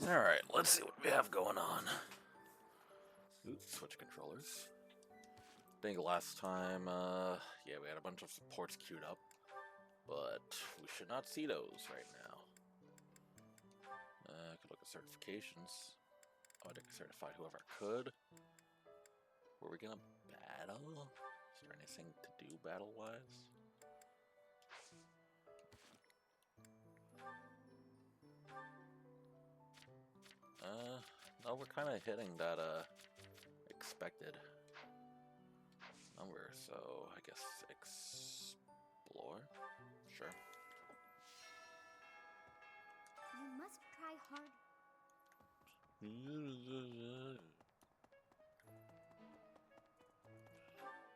Alright, let's see what we have going on. Oops, switch controllers. I think last time, yeah, we had a bunch of supports queued up, but we should not see those right now. I could look at certifications. Oh, I didn't certify whoever could. Were we gonna battle? Is there anything to do battle-wise? No, we're kind of hitting that, expected number, so I guess explore? Sure. You must try hard.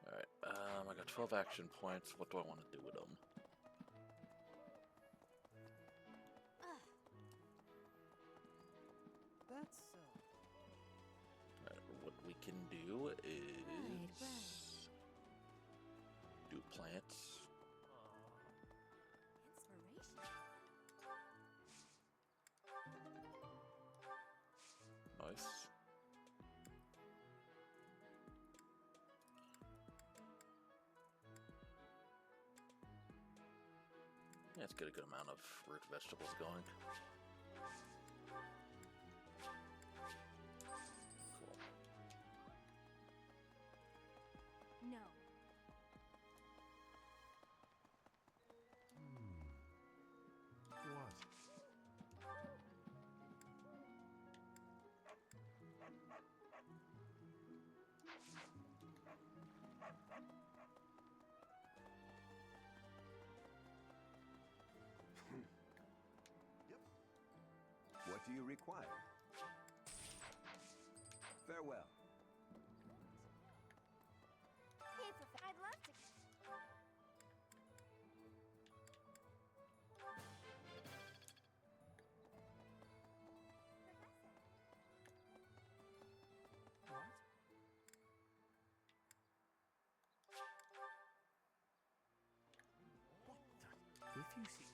Alright, I got 12 action points. What do I want to do with them? That's Alright, what we can do is do plants. Inspiration. Nice. Yeah, let's get a good amount of root vegetables going. Cool. No. What? Yep. What do you require? Farewell. Hey, Professor, I'd love to. what? What the? If you see.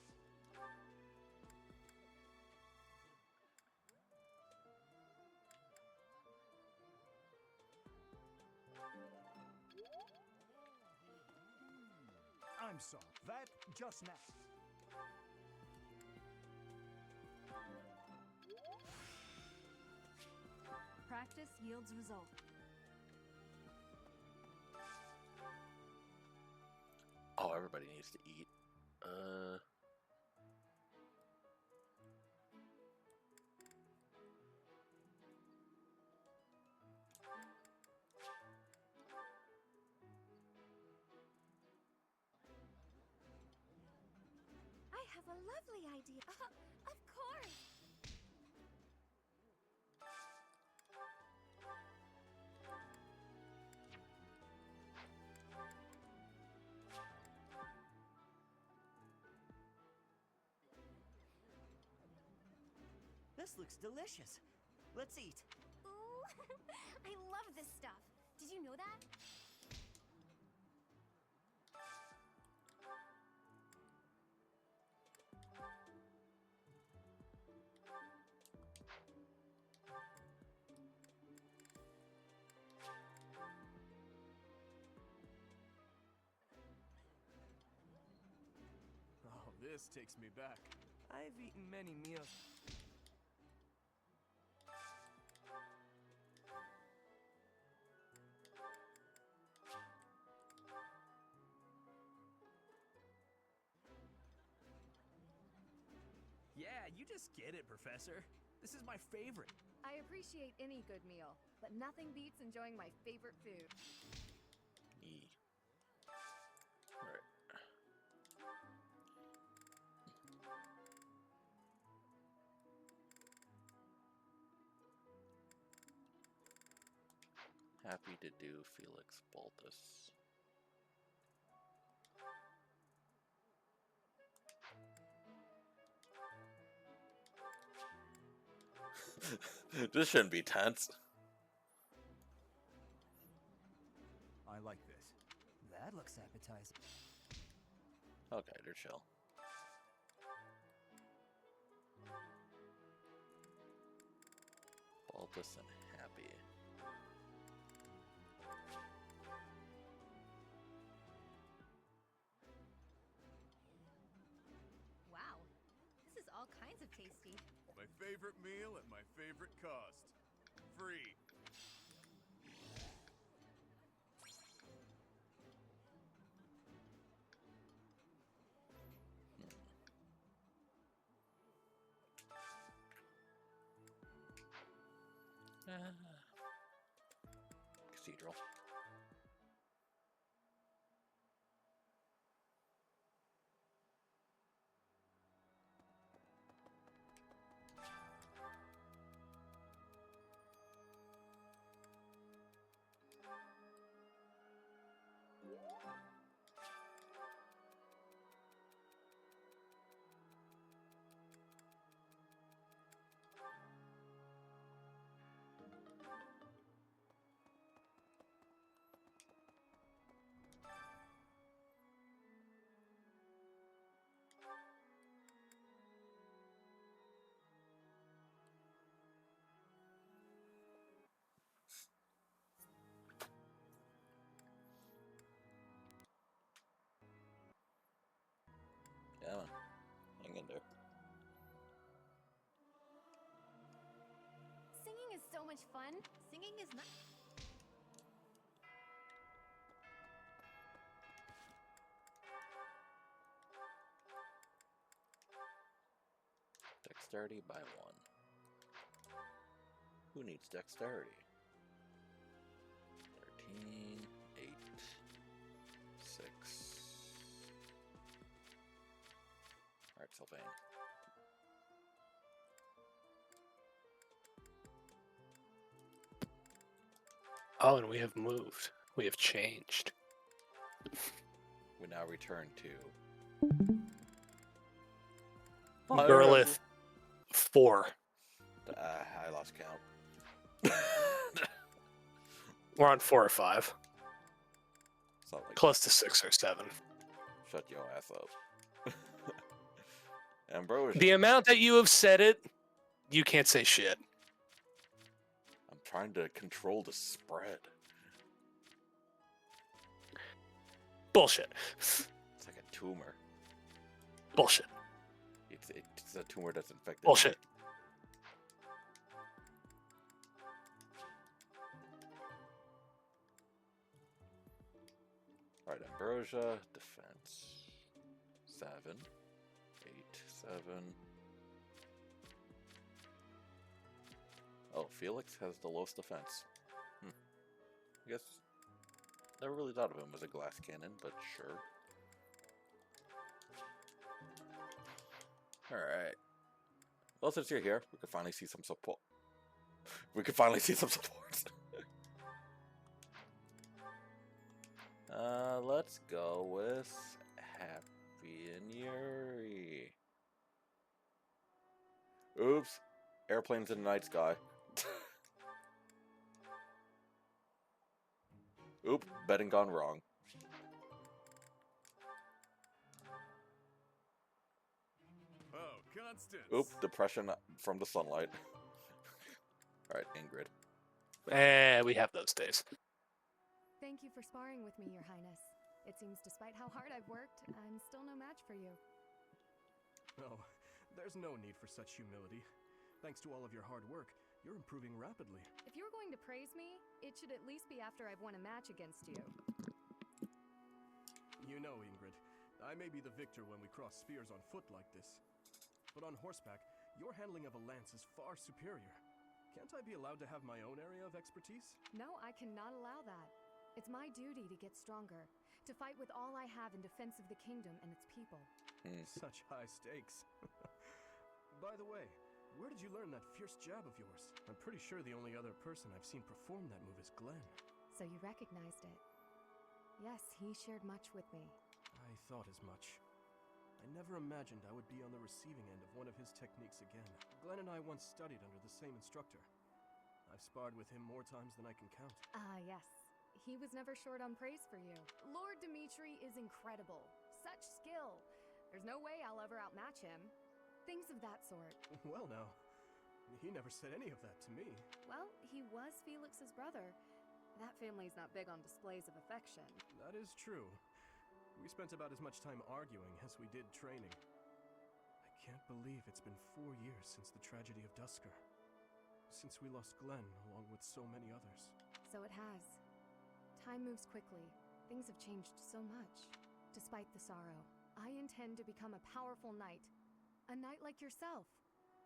I'm sorry. That just now. Practice yields result. Oh, everybody needs to eat. I have a lovely idea. Of course. This looks delicious. Let's eat. Ooh, I love this stuff. Did you know that? Oh, this takes me back. I've eaten many meals. Yeah, you just get it, Professor. This is my favorite. I appreciate any good meal, but nothing beats enjoying my favorite food. E. Alright. Happy to do Felix Baltus. This shouldn't be tense. I like this. That looks appetizing. Okay, they're chill. helpless and happy. Wow, this is all kinds of tasty. My favorite meal at my favorite cost. Free. Cathedral. Yeah, man. Hang in there. Singing is so much fun. Singing is not. Dexterity by 1. Who needs dexterity? 13, 8, 6. Alright, Sylvain. Oh, and we have moved. We have changed. We now return to Burlith 4. I lost count. We're on 4 or 5. Something like Close to 6 or 7. shut your ass up. Ambrosia. The amount that you have said it, you can't say shit. I'm trying to control the spread. Bullshit. It's like a tumor. Bullshit. It's a tumor that's infected. Bullshit. Alright, Ambrosia, defense. 7, 8, 7. Oh, Felix has the lowest defense. I guess never really thought of him as a glass cannon, but sure. Alright. Well, since you're here, we could finally see some support. We could finally see some support. Let's go with Happy and Yuri. Oops. Airplanes in the night sky. Oop, betting gone wrong. Oh, Constance. Oop, depression from the sunlight. Alright, Ingrid. We have those days. Thank you for sparring with me, Your Highness. It seems despite how hard I've worked, I'm still no match for you. Oh, there's no need for such humility. Thanks to all of your hard work, you're improving rapidly. If you're going to praise me, it should at least be after I've won a match against you. You know, Ingrid, I may be the victor when we cross spears on foot like this. But on horseback, your handling of a lance is far superior. Can't I be allowed to have my own area of expertise? No, I cannot allow that. It's my duty to get stronger, to fight with all I have in defense of the kingdom and its people. Such high stakes. By the way, where did you learn that fierce jab of yours? I'm pretty sure the only other person I've seen perform that move is Glenn. So you recognized it. Yes, he shared much with me. I thought as much. I never imagined I would be on the receiving end of one of his techniques again. Glenn and I once studied under the same instructor. I've sparred with him more times than I can count. Yes. He was never short on praise for you. Lord Dimitri is incredible. Such skill. There's no way I'll ever outmatch him. Things of that sort. Well now, He never said any of that to me. Well, he was Felix's brother. That family's not big on displays of affection. That is true. We spent about as much time arguing as we did training. I can't believe it's been 4 years since the tragedy of Dusker. Since we lost Glenn, along with so many others. So it has. Time moves quickly. Things have changed so much. Despite the sorrow, I intend to become a powerful knight. A knight like yourself.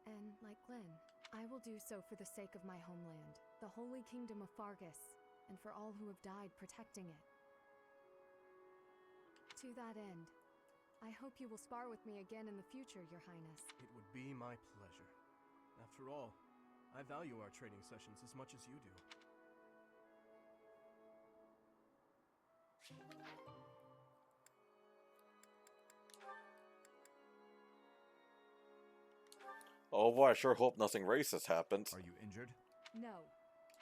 And like Glenn. I will do so for the sake of my homeland, the holy kingdom of Fargus, and for all who have died protecting it. To that end, I hope you will spar with me again in the future, Your Highness. It would be my pleasure. After all, I value our training sessions as much as you do. Oh boy, I sure hope nothing racist happens. Are you injured? No.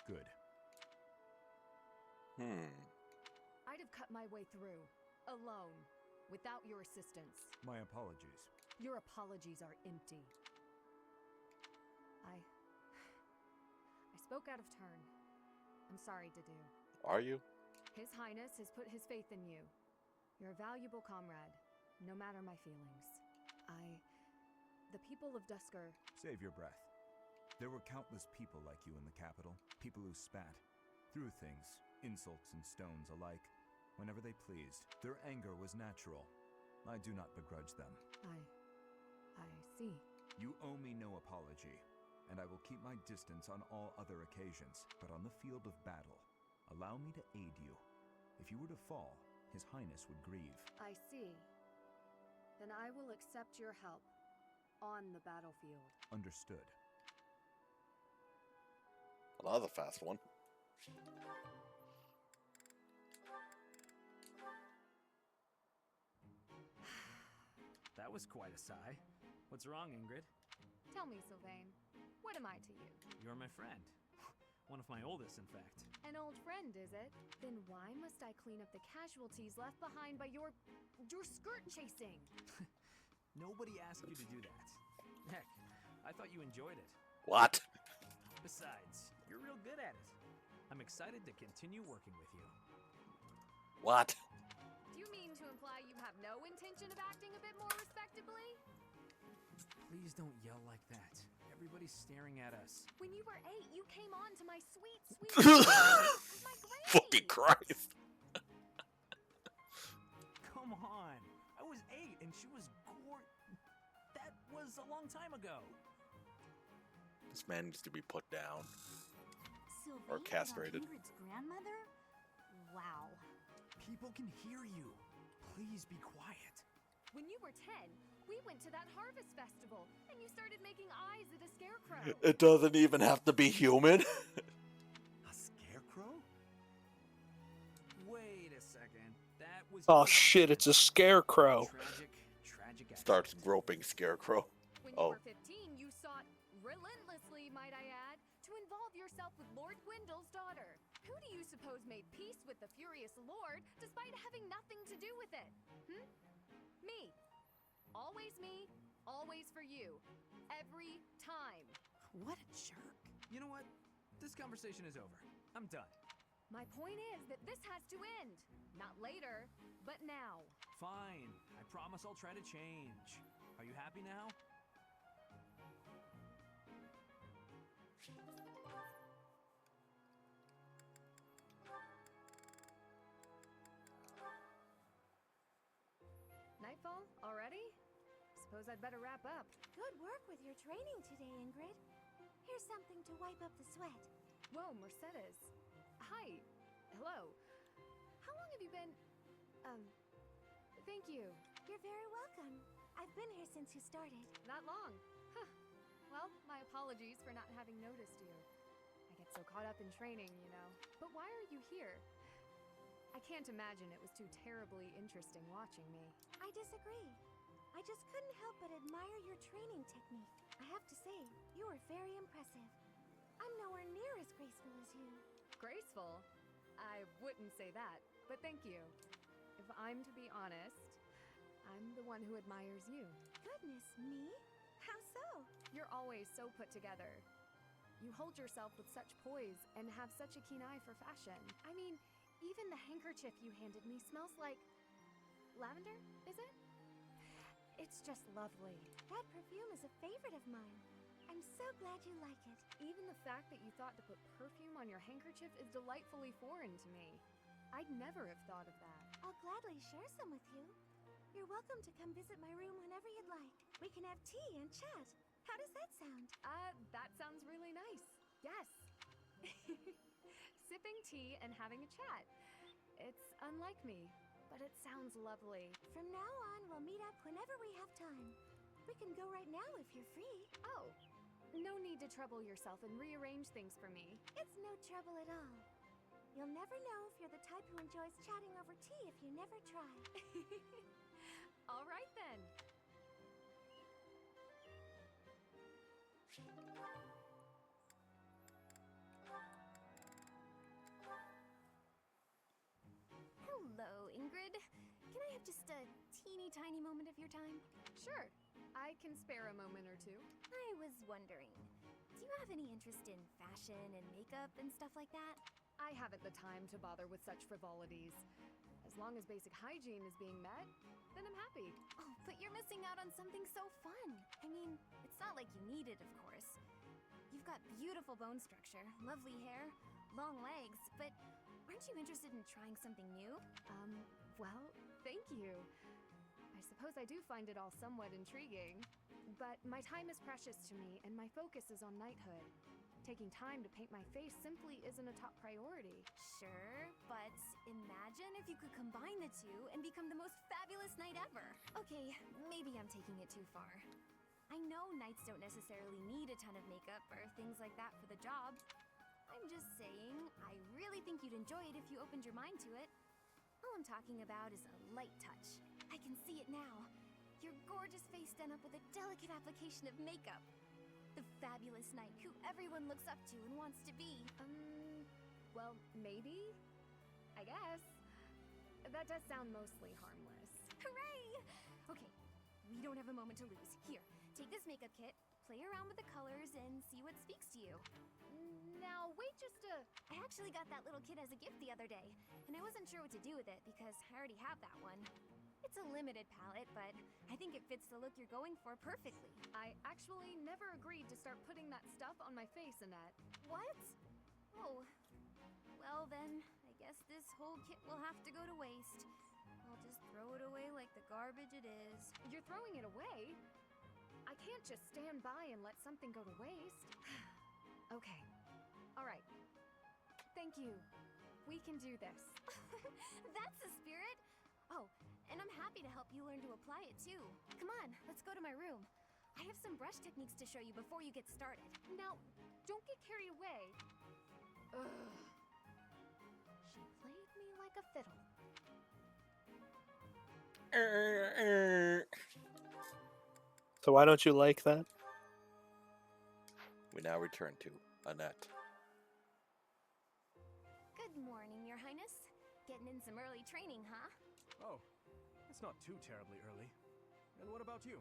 Good. I'd have cut my way through, alone, without your assistance. My apologies. Your apologies are empty. I spoke out of turn. I'm sorry, Dedu. Are you? His Highness has put his faith in you. You're a valuable comrade, no matter my feelings. The people of Dusker... Save your breath. There were countless people like you in the capital. People who spat, threw things, insults and stones alike, whenever they pleased. Their anger was natural. I do not begrudge them. I see. You owe me no apology, and I will keep my distance on all other occasions. But on the field of battle, allow me to aid you. If you were to fall, His Highness would grieve. I see. Then I will accept your help. On the battlefield. Understood. Another fast one. That was quite a sigh. What's wrong, Ingrid? Tell me, Sylvain, what am I to you? You're my friend. One of my oldest, in fact. An old friend, is it? Then why must I clean up the casualties left behind by your skirt chasing? Nobody asked you to do that. Heck, I thought you enjoyed it. What? Besides, you're real good at it. I'm excited to continue working with you. What? Do you mean to imply you have no intention of acting a bit more respectably? Please don't yell like that. Everybody's staring at us. When you were 8, you came on to my sweet, sweet my granny. Fucking Christ. Come on. I was 8 and she was That was a long time ago. This man needs to be put down. Sylvain Or castrated. was Ingrid's grandmother? Wow. People can hear you. Please be quiet. When you were 10, we went to that harvest festival, and you started making eyes at a scarecrow. It doesn't even have to be human. A scarecrow? Wait a second. That was Oh shit, it's a scarecrow. Tragic accident. Starts groping Scarecrow. When you Oh. were 15, you sought, relentlessly might I add, to involve yourself with Lord Gwendol's daughter. Who do you suppose made peace with the furious Lord, despite having nothing to do with it? Me. Always me, always for you. Every time. What a jerk. You know what? This conversation is over. I'm done. My point is that this has to end. Not later, but now. Fine. I promise I'll try to change. Are you happy now? Nightfall? Already? Suppose I'd better wrap up. Good work with your training today, Ingrid. Here's something to wipe up the sweat. Whoa, Mercedes. Hi. Hello. How long have you been... Thank you. You're very welcome. I've been here since you started. Not long. Huh. Well, my apologies for not having noticed you. I get so caught up in training, you know. But why are you here? I can't imagine it was too terribly interesting watching me. I disagree. I just couldn't help but admire your training technique. I have to say, you are very impressive. I'm nowhere near as graceful as you. Graceful? I wouldn't say that, but thank you. If I'm to be honest, I'm the one who admires you. Goodness, me? How so? You're always so put together. You hold yourself with such poise and have such a keen eye for fashion. I mean, even the handkerchief you handed me smells like lavender, is it? It's just lovely. That perfume is a favorite of mine. I'm so glad you like it. Even the fact that you thought to put perfume on your handkerchief is delightfully foreign to me. I'd never have thought of that. I'll gladly share some with you. You're welcome to come visit my room whenever you'd like. We can have tea and chat. How does that sound? That sounds really nice. Yes. Sipping tea and having a chat. It's unlike me, but it sounds lovely. From now on, we'll meet up whenever we have time. We can go right now if you're free. Oh, no need to trouble yourself and rearrange things for me. It's no trouble at all. You'll never know if you're the type who enjoys chatting over tea if you never try. All right then. Hello, Ingrid. Can I have just a teeny tiny moment of your time? Sure, I can spare a moment or two. I was wondering, do you have any interest in fashion and makeup and stuff like that? I haven't the time to bother with such frivolities. As long as basic hygiene is being met, then I'm happy. Oh, but you're missing out on something so fun. I mean, it's not like you need it, of course. You've got beautiful bone structure, lovely hair, long legs, but aren't you interested in trying something new? Well, thank you. I suppose I do find it all somewhat intriguing. But my time is precious to me, and my focus is on knighthood. Taking time to paint my face simply isn't a top priority. Sure, but imagine if you could combine the two and become the most fabulous knight ever. Okay, maybe I'm taking it too far. I know knights don't necessarily need a ton of makeup or things like that for the job. I'm just saying, I really think you'd enjoy it if you opened your mind to it. All I'm talking about is a light touch. I can see it now. Your gorgeous face done up with a delicate application of makeup. The fabulous knight who everyone looks up to and wants to be. Well, maybe? I guess. That does sound mostly harmless. Hooray! Okay, we don't have a moment to lose. Here, take this makeup kit, play around with the colors, and see what speaks to you. Now, wait just a... I actually got that little kit as a gift the other day, and I wasn't sure what to do with it because I already have that one. It's a limited palette, but I think it fits the look you're going for perfectly. I actually never agreed to start putting that stuff on my face, Annette. What? Oh. Well then, I guess this whole kit will have to go to waste. I'll just throw it away like the garbage it is. You're throwing it away? I can't just stand by and let something go to waste. Okay. All right. Thank you. We can do this. That's the spirit! Oh, and I'm happy to help you learn to apply it too. Come on, let's go to my room. I have some brush techniques to show you before you get started. Now, don't get carried away. Ugh. She played me like a fiddle. So why don't you like that? We now return to Annette. Good morning, Your Highness. Getting in some early training, huh? Oh, it's not too terribly early. And what about you?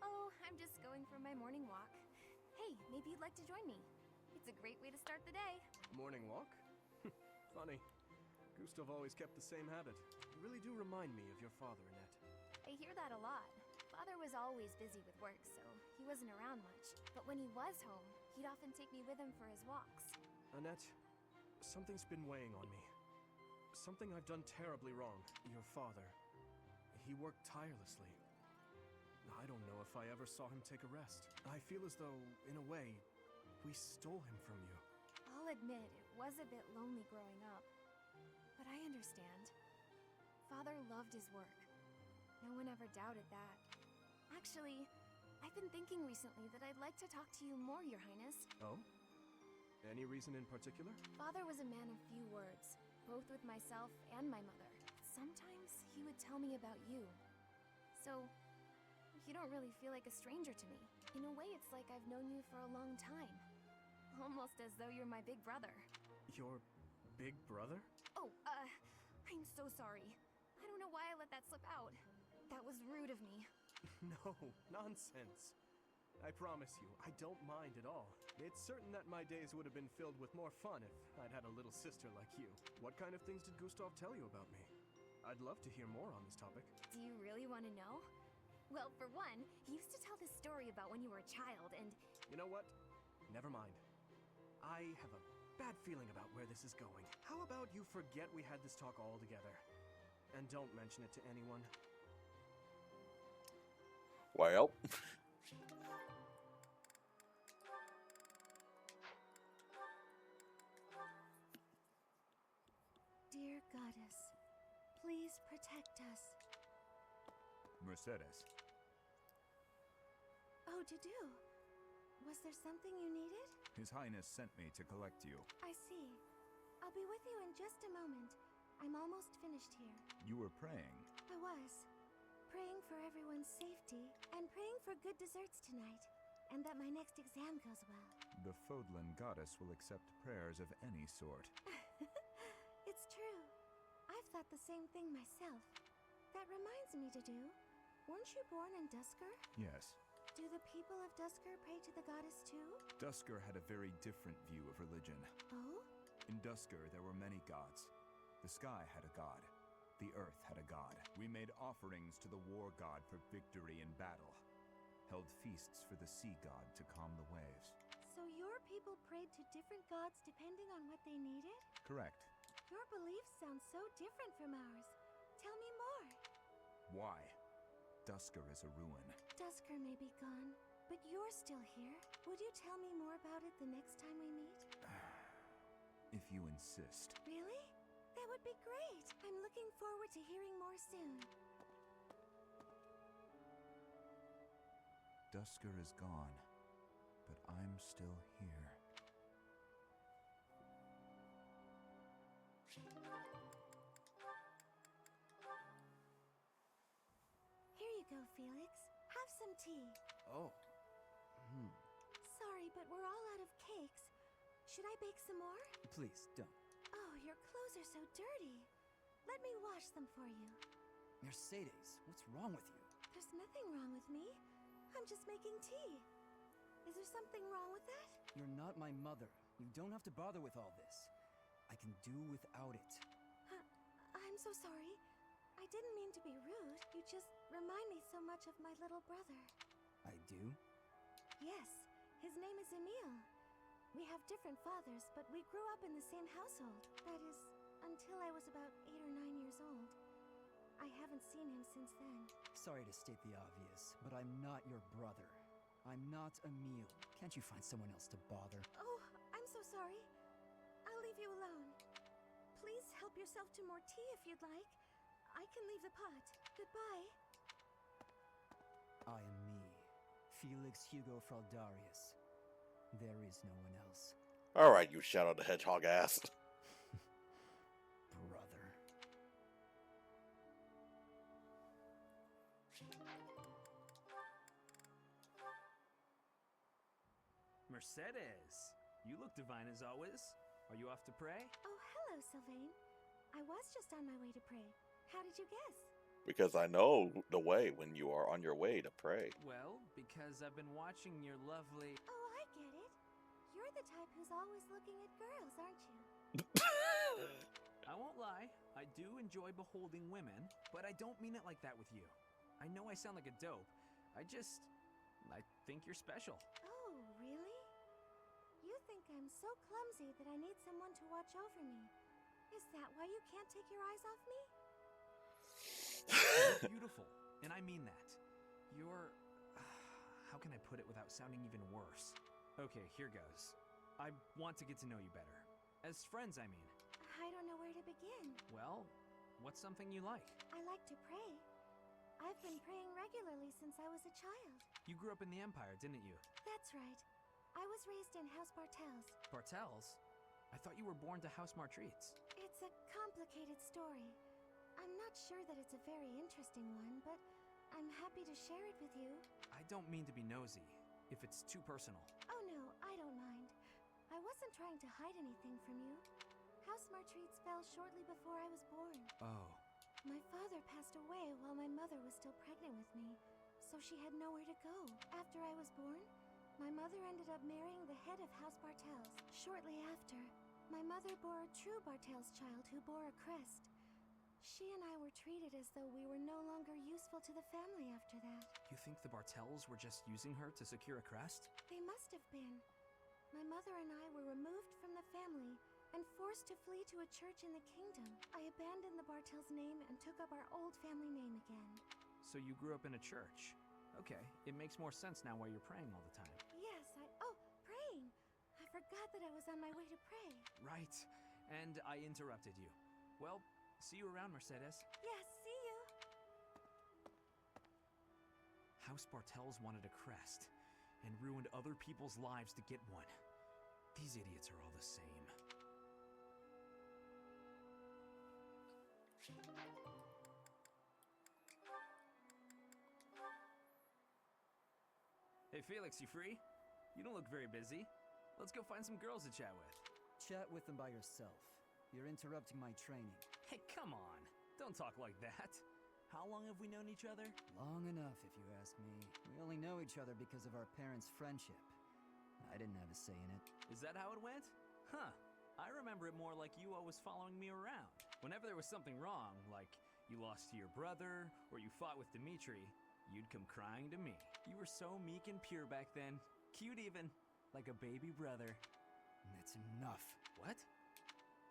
Oh, I'm just going for my morning walk. Hey, maybe you'd like to join me. It's a great way to start the day. Morning walk? Funny. Gustav always kept the same habit. You really do remind me of your father, Annette. I hear that a lot. Father was always busy with work, so he wasn't around much. But when he was home, he'd often take me with him for his walks. Annette, something's been weighing on me. Something I've done terribly wrong. Your father, he worked tirelessly. I don't know if I ever saw him take a rest. I feel as though, in a way, we stole him from you. I'll admit, it was a bit lonely growing up. But I understand. Father loved his work. No one ever doubted that. Actually, I've been thinking recently that I'd like to talk to you more, Your Highness. Oh? Any reason in particular? Father was a man of few words, both with myself and my mother. Sometimes he would tell me about you. So, you don't really feel like a stranger to me. In a way, it's like I've known you for a long time. Almost as though you're my big brother. Your big brother? Oh, I'm so sorry. I don't know why I let that slip out. That was rude of me. No, nonsense. I promise you, I don't mind at all. It's certain that my days would have been filled with more fun if I'd had a little sister like you. What kind of things did Gustav tell you about me? I'd love to hear more on this topic. Do you really want to know? Well, for one, he used to tell this story about when you were a child, and You know what? Never mind. I have a bad feeling about where this is going. How about you forget we had this talk altogether? And don't mention it to anyone. Well. dear goddess, please protect us. Mercedes. Oh, Dudu. Was there something you needed? His Highness sent me to collect you. I see. I'll be with you in just a moment. I'm almost finished here. You were praying. I was. Praying for everyone's safety, and praying for good desserts tonight, and that my next exam goes well. The Fodlan goddess will accept prayers of any sort. It's true. I've thought the same thing myself. That reminds me, Dudu. Weren't you born in Dusker? Yes. Do the people of Dusker pray to the goddess too? Dusker had a very different view of religion. Oh? In Dusker, there were many gods. The sky had a god. The earth had a god. We made offerings to the war god for victory in battle. Held feasts for the sea god to calm the waves. So your people prayed to different gods depending on what they needed? Correct. Your beliefs sound so different from ours. Tell me more. Why? Dusker is a ruin. Dusker may be gone, but you're still here. Would you tell me more about it the next time we meet? If you insist. Really? That would be great. I'm looking forward to hearing more soon. Dusker is gone, but I'm still here. Here you go, Felix. Have some tea. Oh. Sorry, but we're all out of cakes. Should I bake some more? Please, don't. Oh, your clothes are so dirty. Let me wash them for you. Mercedes, what's wrong with you? There's nothing wrong with me. I'm just making tea. Is there something wrong with that? You're not my mother. You don't have to bother with all this. I can do without it. I'm so sorry. I didn't mean to be rude. You just remind me so much of my little brother. I do? Yes, his name is Emile. We have different fathers, but we grew up in the same household. That is, until I was about 8 or 9 years old. I haven't seen him since then. Sorry to state the obvious, but I'm not your brother. I'm not Emile. Can't you find someone else to bother? Oh, I'm so sorry. I'll leave you alone. Please help yourself to more tea if you'd like. I can leave the pot. Goodbye. I am me, Felix Hugo Fraldarius. There is no one else. Alright, you Shadow the Hedgehog ass. Brother. Mercedes, you look divine as always. Are you off to pray? Oh, hello, Sylvain. I was just on my way to pray. How did you guess? Because I know the way when you are on your way to pray. Well, because I've been watching your lovely... Oh, I get it. You're the type who's always looking at girls, aren't you? I won't lie, I do enjoy beholding women, but I don't mean it like that with you. I know I sound like a dope. I think you're special. Oh, really? You think I'm so clumsy that I need someone to watch over me. Is that why you can't take your eyes off me? You're beautiful, and I mean that. You're... how can I put it without sounding even worse? Okay, here goes. I want to get to know you better. As friends, I mean. I don't know where to begin. Well, what's something you like? I like to pray. I've been praying regularly since I was a child. You grew up in the Empire, didn't you? That's right. I was raised in House Bartels. Bartels? I thought you were born to House Martreats. It's a complicated story. I'm not sure that it's a very interesting one, but I'm happy to share it with you. I don't mean to be nosy, if it's too personal. Oh no, I don't mind. I wasn't trying to hide anything from you. House Martreats fell shortly before I was born. Oh. My father passed away while my mother was still pregnant with me, so she had nowhere to go. After I was born, my mother ended up marrying the head of House Bartels. Shortly after, my mother bore a true Bartels child who bore a crest. She and I were treated as though we were no longer useful to the family after that. You think the Bartels were just using her to secure a crest? They must have been. My mother and I were removed from the family and forced to flee to a church in the kingdom. I abandoned the Bartels name and took up our old family name again. So you grew up in a church. Okay, it makes more sense now why you're praying all the time. Yes, oh, praying! I forgot that I was on my way to pray. Right, and I interrupted you. Well, see you around, Mercedes. Yes, see you! House Bartels wanted a crest and ruined other people's lives to get one. These idiots are all the same. Hey Felix, you free? You don't look very busy. Let's go find some girls to chat with. Chat with them by yourself. You're interrupting my training. Hey, come on. Don't talk like that. How long have we known each other? Long enough, if you ask me. We only know each other because of our parents' friendship. I didn't have a say in it. Is that how it went? Huh. I remember it more like you always following me around. Whenever there was something wrong, like you lost to your brother, or you fought with Dimitri, you'd come crying to me. You were so meek and pure back then. Cute even. Like a baby brother. That's enough. What?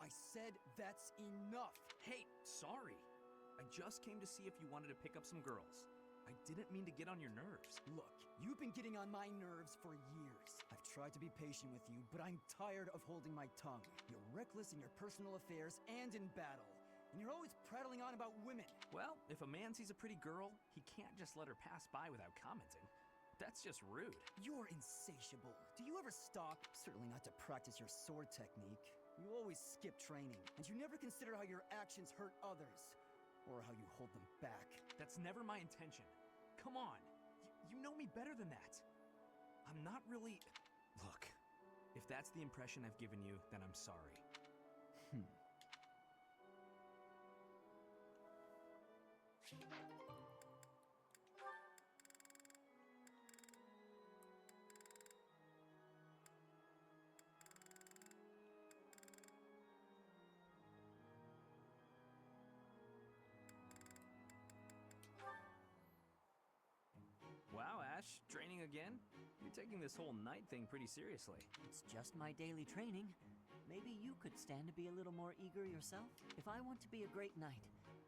I said that's enough! Hey, sorry. I just came to see if you wanted to pick up some girls. I didn't mean to get on your nerves. Look, you've been getting on my nerves for years. I've tried to be patient with you, but I'm tired of holding my tongue. You're reckless in your personal affairs and in battle. And you're always prattling on about women. Well, if a man sees a pretty girl, he can't just let her pass by without commenting. That's just rude. You're insatiable. Do you ever stop? Certainly not to practice your sword technique. You always skip training, and you never consider how your actions hurt others, or how you hold them back. That's never my intention. Come on. You know me better than that. I'm not really... Look, if that's the impression I've given you, then I'm sorry. Wow, Ashe, training again? You're taking this whole night thing pretty seriously. It's just my daily training. Maybe you could stand to be a little more eager yourself? If I want to be a great knight,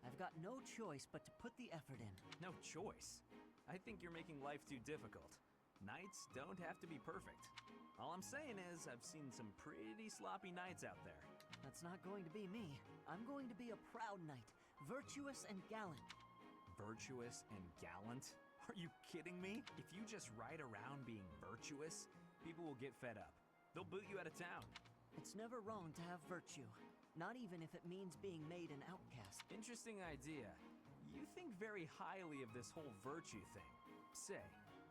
I've got no choice but to put the effort in. No choice? I think you're making life too difficult. Knights don't have to be perfect. All I'm saying is, I've seen some pretty sloppy knights out there. That's not going to be me. I'm going to be a proud knight, virtuous and gallant. Virtuous and gallant? Are you kidding me? If you just ride around being virtuous, people will get fed up. They'll boot you out of town. It's never wrong to have virtue, not even if it means being made an outcast. Interesting idea. You think very highly of this whole virtue thing. Say,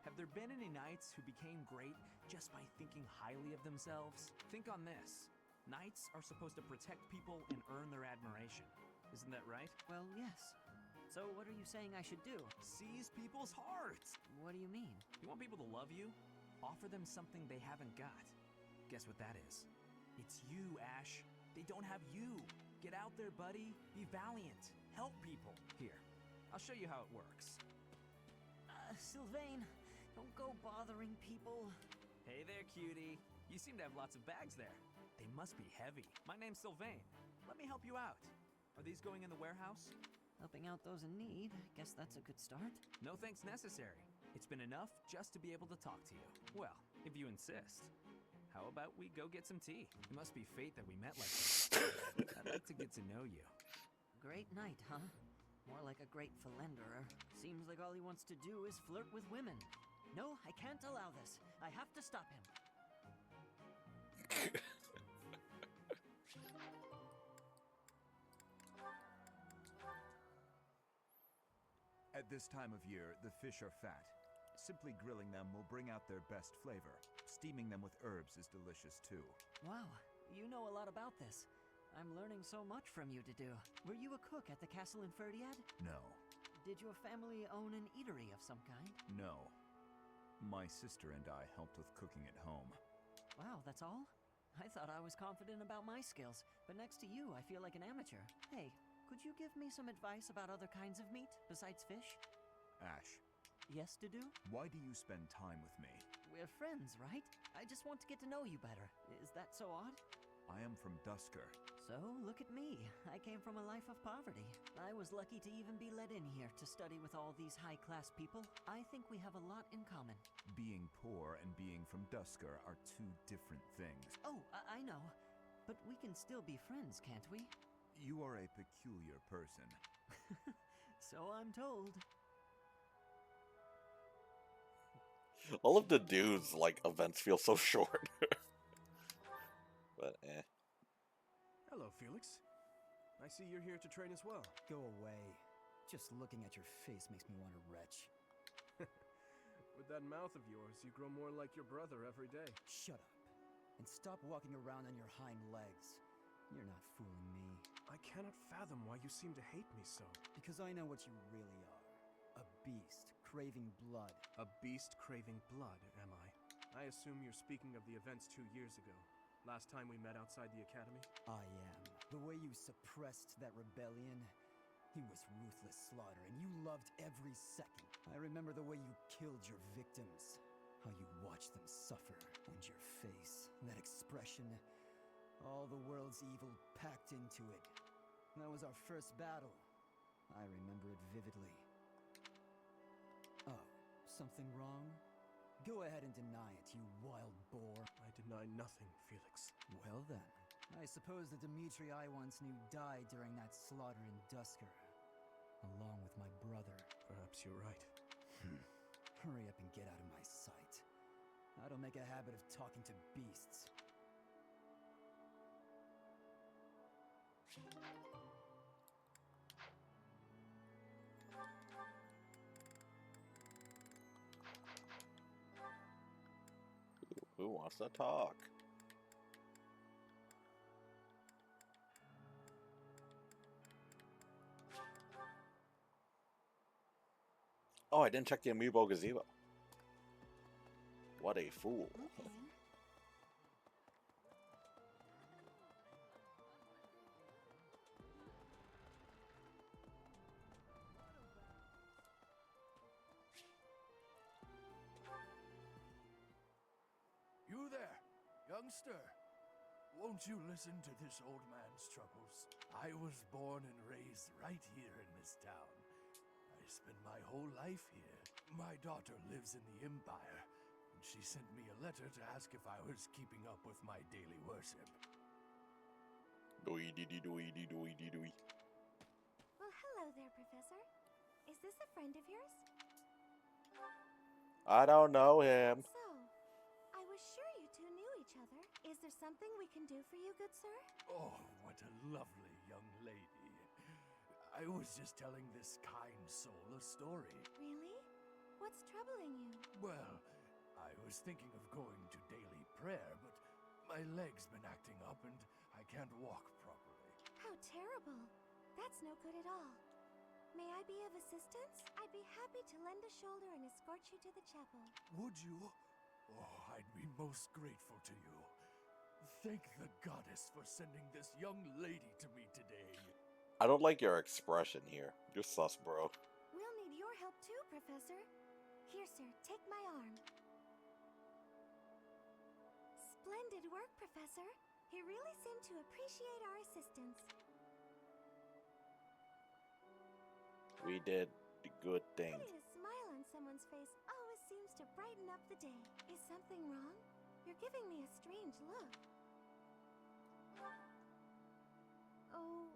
have there been any knights who became great just by thinking highly of themselves? Think on this. Knights are supposed to protect people and earn their admiration. Isn't that right? Well, yes. So what are you saying I should do? Seize people's hearts! What do you mean? You want people to love you? Offer them something they haven't got. Guess what that is? It's you, Ashe. They don't have you. Get out there, buddy. Be valiant. Help people. Here, I'll show you how it works. Sylvain, don't go bothering people. Hey there, cutie. You seem to have lots of bags there. They must be heavy. My name's Sylvain. Let me help you out. Are these going in the warehouse? Helping out those in need. Guess that's a good start. No thanks necessary. It's been enough just to be able to talk to you. Well, if you insist. How about we go get some tea? It must be fate that we met like this. I'd like to get to know you. Great knight, huh? More like a great philanderer. Seems like all he wants to do is flirt with women. No, I can't allow this. I have to stop him. At this time of year, the fish are fat. Simply grilling them will bring out their best flavor. Steaming them with herbs is delicious too. Wow, you know a lot about this. I'm learning so much from you to do. Were you a cook at the castle in Ferdiad? No. Did your family own an eatery of some kind? No. My sister and I helped with cooking at home. Wow, that's all? I thought I was confident about my skills, but next to you, I feel like an amateur. Hey, could you give me some advice about other kinds of meat besides fish? Ashe, Yes to do? why do you spend time with me? We're friends, right? I just want to get to know you better. Is that so odd? I am from Dusker. So, look at me. I came from a life of poverty. I was lucky to even be let in here to study with all these high-class people. I think we have a lot in common. Being poor and being from Dusker are two different things. Oh, I know. But we can still be friends, can't we? You are a peculiar person. So I'm told. All of the dudes, like, events feel so short. But, eh. Hello, Felix. I see you're here to train as well. Go away. Just looking at your face makes me want to retch. With that mouth of yours, you grow more like your brother every day. Shut up. And stop walking around on your hind legs. You're not fooling me. I cannot fathom why you seem to hate me so. Because I know what you really are. A beast, craving blood. A beast craving blood, am I? I assume you're speaking of the events 2 years ago. Last time we met outside the academy? I am. The way you suppressed that rebellion, it was ruthless slaughter, and you loved every second. I remember the way you killed your victims, how you watched them suffer, and your face, that expression, all the world's evil packed into it. That was our first battle. I remember it vividly. Oh, something wrong? Go ahead and deny it, you wild boar. I deny nothing, Felix. Well then, I suppose the Dimitri I once knew died during that slaughter in Dusker, along with my brother. Perhaps you're right. Hurry up and get out of my sight. I don't make a habit of talking to beasts. Who wants to talk? Oh, I didn't check the amiibo gazebo. What a fool. Okay. You there, youngster. Won't you listen to this old man's troubles? I was born and raised right here in this town. I spent my whole life here. My daughter lives in the Empire, and she sent me a letter to ask if I was keeping up with my daily worship. Doy-dee-dee-doy-dee-doy-dee-doy. Well, hello there, Professor. Is this a friend of yours? I don't know him. So, I was sure you two knew each other. Is there something we can do for you, good sir? Oh, what a lovely young lady. I was just telling this kind soul a story. Really? What's troubling you? Well, I was thinking of going to daily prayer, but my leg's been acting up and I can't walk properly. How terrible. That's no good at all. May I be of assistance? I'd be happy to lend a shoulder and escort you to the chapel. Would you? Oh, I'd be most grateful to you. Thank the goddess for sending this young lady to me today. I don't like your expression here. You're sus, bro. We'll need your help too, Professor. Here, sir, take my arm. Splendid work, Professor. He really seemed to appreciate our assistance. We did the good thing. Putting a smile on someone's face always seems to brighten up the day. Is something wrong? You're giving me a strange look. Oh,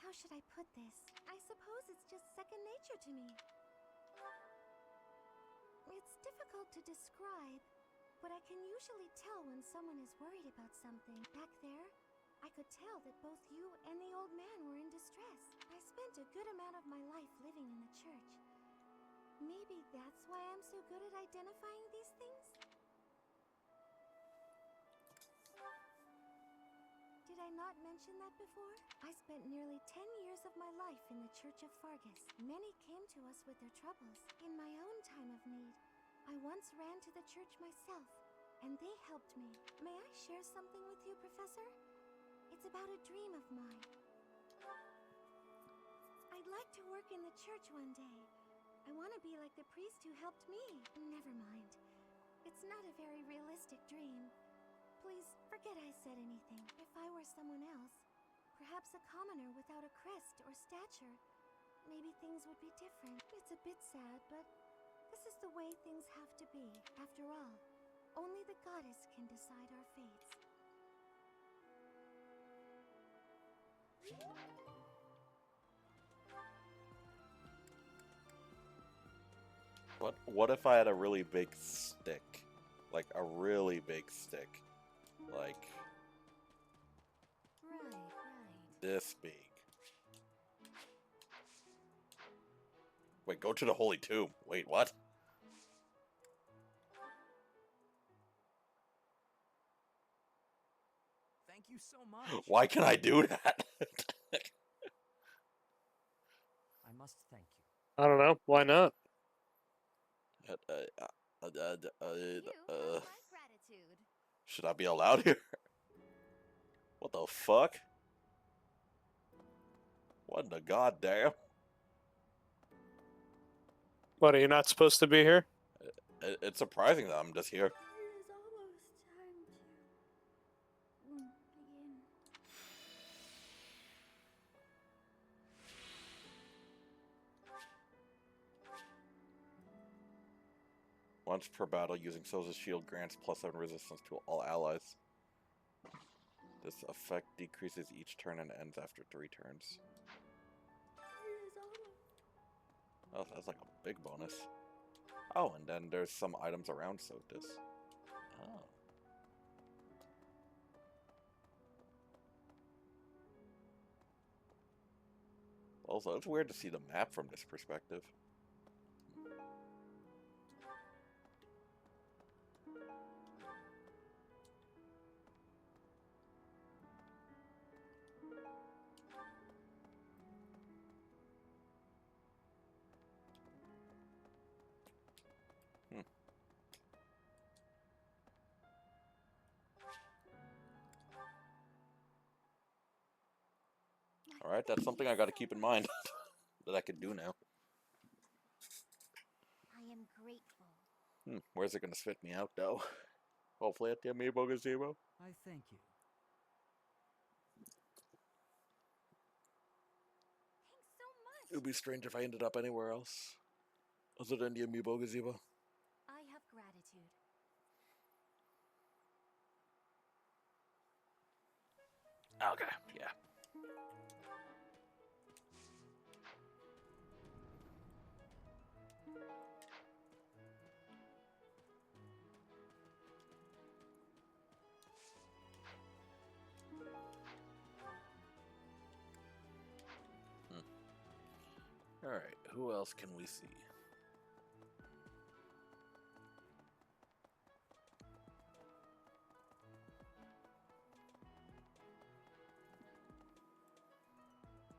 how should I put this? I suppose it's just second nature to me. It's difficult to describe, but I can usually tell when someone is worried about something. Back there, I could tell that both you and the old man were in distress. I spent a good amount of my life living in the church. Maybe that's why I'm so good at identifying these things? Did I not mentioned that before? I spent nearly 10 years of my life in the Church of Fargus. Many came to us with their troubles. In my own time of need, I once ran to the church myself, and they helped me. May I share something with you, Professor? It's about a dream of mine. I'd like to work in the church one day. I want to be like the priest who helped me. Never mind. It's not a very realistic dream. Please, forget I said anything. If I were someone else, perhaps a commoner without a crest or stature, maybe things would be different. It's a bit sad, but this is the way things have to be. After all, only the goddess can decide our fates. What if I had a really big stick? Like a really big stick. Like Right. this big. Wait, go to the Holy Tomb. Wait, what? Thank you so much. Why can I do that? I must thank you. I don't know. Why not? You have my gratitude. Should I be allowed here? What the fuck? What the goddamn? What, are you not supposed to be here? It's surprising that I'm just here. It is almost time to begin. Once per battle, using Soza's shield grants +7 resistance to all allies. This effect decreases each turn and ends after 3 turns. Oh, that's like a big bonus. Oh, and then there's some items around Sotis. Oh. Also, it's weird to see the map from this perspective. Alright, that's something I gotta keep in mind. That I can do now. I am grateful. Where's it gonna spit me out, though? Hopefully at the Amiibo Gazebo. I thank you. Thanks so much. It would be strange if I ended up anywhere else. Other than the Amiibo Gazebo. I have gratitude. Okay, yeah. Alright, who else can we see?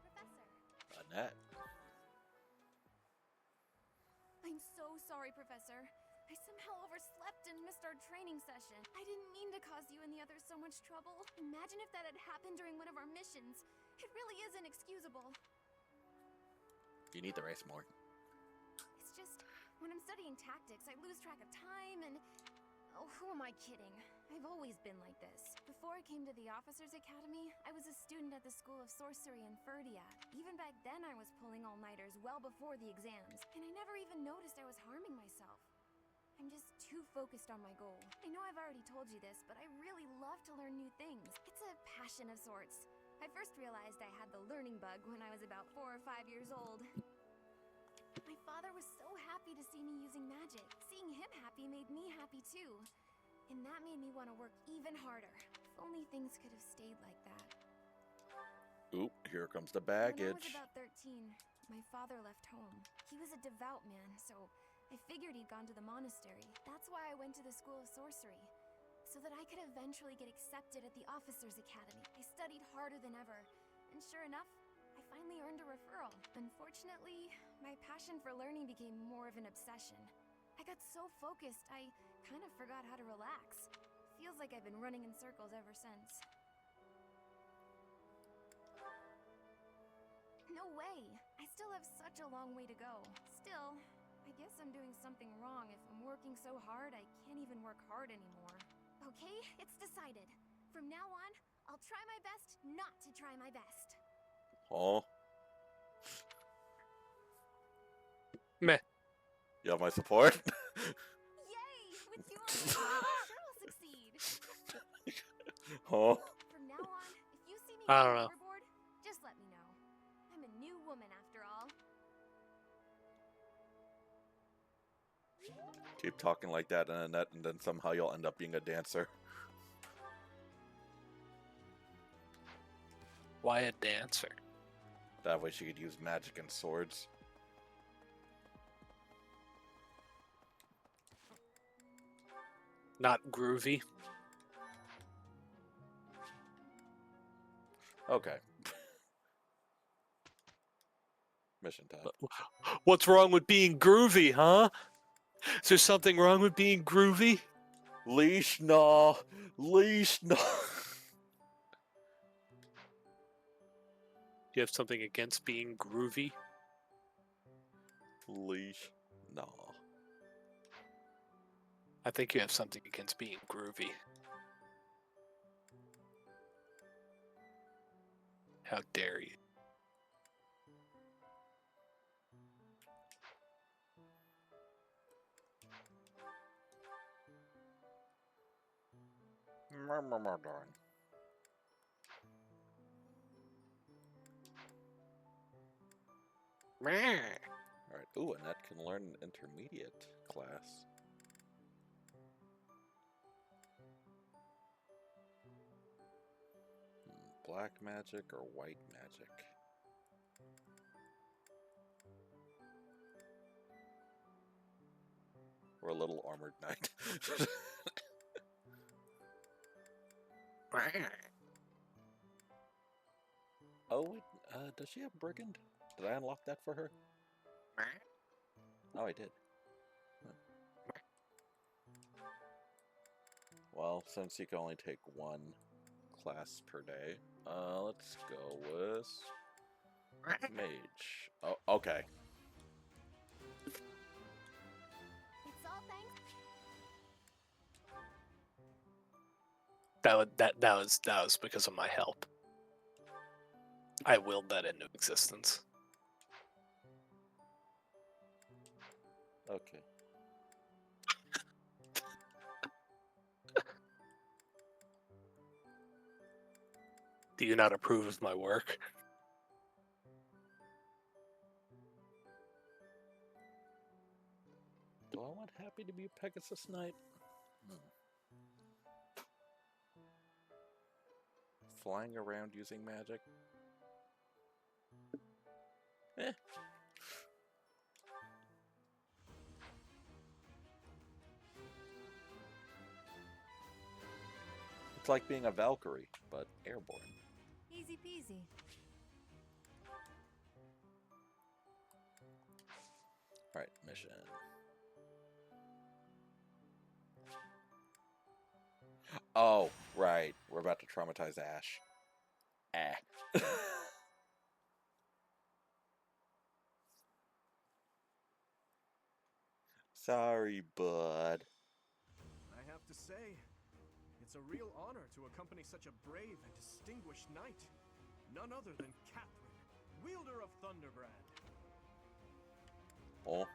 Professor. Annette. I'm so sorry, Professor. I somehow overslept and missed our training session. I didn't mean to cause you and the others so much trouble. Imagine if that had happened during one of our missions. It really is inexcusable. You need to race more. It's just, when I'm studying tactics, I lose track of time and... Oh, who am I kidding? I've always been like this. Before I came to the Officers Academy, I was a student at the School of Sorcery in Ferdiad. Even back then, I was pulling all-nighters well before the exams, and I never even noticed I was harming myself. I'm just too focused on my goal. I know I've already told you this, but I really love to learn new things. It's a passion of sorts. I first realized I had the learning bug when I was about 4 or 5 years old. My father was so happy to see me using magic. Seeing him happy made me happy too. And that made me want to work even harder. If only things could have stayed like that. Oop, here comes the When I baggage. was about 13, my father left home. He was a devout man, so I figured he'd gone to the monastery. That's why I went to the School of Sorcery, so that I could eventually get accepted at the Officers Academy. I studied harder than ever, and sure enough, I finally earned a referral. Unfortunately, my passion for learning became more of an obsession. I got so focused, I kind of forgot how to relax. Feels like I've been running in circles ever since. No way! I still have such a long way to go. Still, I guess I'm doing something wrong if I'm working so hard I can't even work hard anymore. Okay, it's decided. From now on, I'll try my best not to try my best. Oh, Meh. you have my support? Yay! With you on my team, I'm sure I'll succeed. Oh, From now on, if you see me I going don't know. overboard, just let me know. I'm a new woman after all. keep talking like that, and then somehow you'll end up being a dancer. Why a dancer? That way she could use magic and swords. Not groovy. Okay. Mission time. What's wrong with being groovy, huh? Is there something wrong with being groovy? Leash, no. Leash, no. You have something against being groovy? Leash, no. I think you have something against being groovy. How dare you? Darn. Alright, ooh, Annette can learn an intermediate class. Black magic or white magic? Or a little armored knight. Oh, wait, does she have brigand? Did I unlock that for her? Oh, I did. Huh. Well, since you can only take one class per day, let's go with mage. Oh, okay. It's all thanks. That was because of my help. I willed that into existence. Okay. Do you not approve of my work? Do I want Happy to be a Pegasus Knight? Flying around using magic? Eh. It's like being a Valkyrie, but airborne. Easy peasy. Alright, mission. Oh, right. We're about to traumatize Ashe. Eh. Sorry, bud. I have to say, it's a real honor to accompany such a brave and distinguished knight. None other than Catherine, wielder of Thunderbrand. Oh.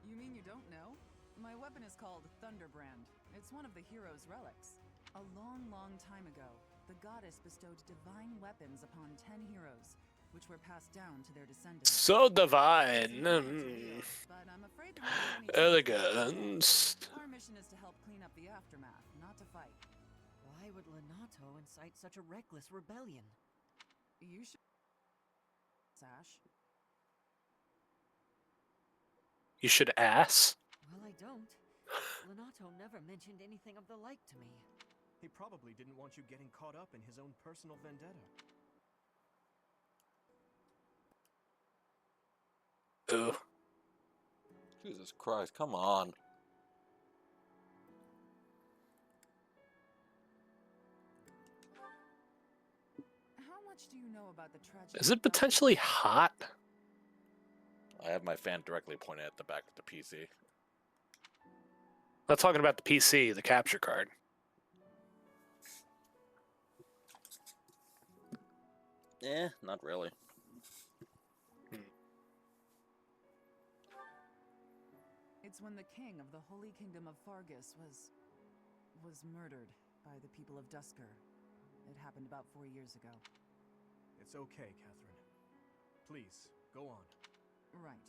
You mean you don't know? My weapon is called Thunderbrand. It's one of the hero's relics. A long, long time ago, the goddess bestowed divine weapons upon 10 heroes, which were passed down to their descendants. So divine. But I'm afraid there won't be any Elegance. Our mission is to help clean up the aftermath, not to fight. Why would Lenato incite such a reckless rebellion? You should... Ashe. You should ass. Well, I don't. Lenato never mentioned anything of the like to me. He probably didn't want you getting caught up in his own personal vendetta. Ooh. Jesus Christ, come on. How much do you know about the tragedy? Is it of Dusky? potentially hot? I have my fan directly pointed at the back of the PC. Not talking about the PC, the capture card. Not really. It's when the king of the Holy Kingdom of Fargus was murdered by the people of Dusker. It happened about 4 years ago. It's okay, Catherine. Please, go on. Right.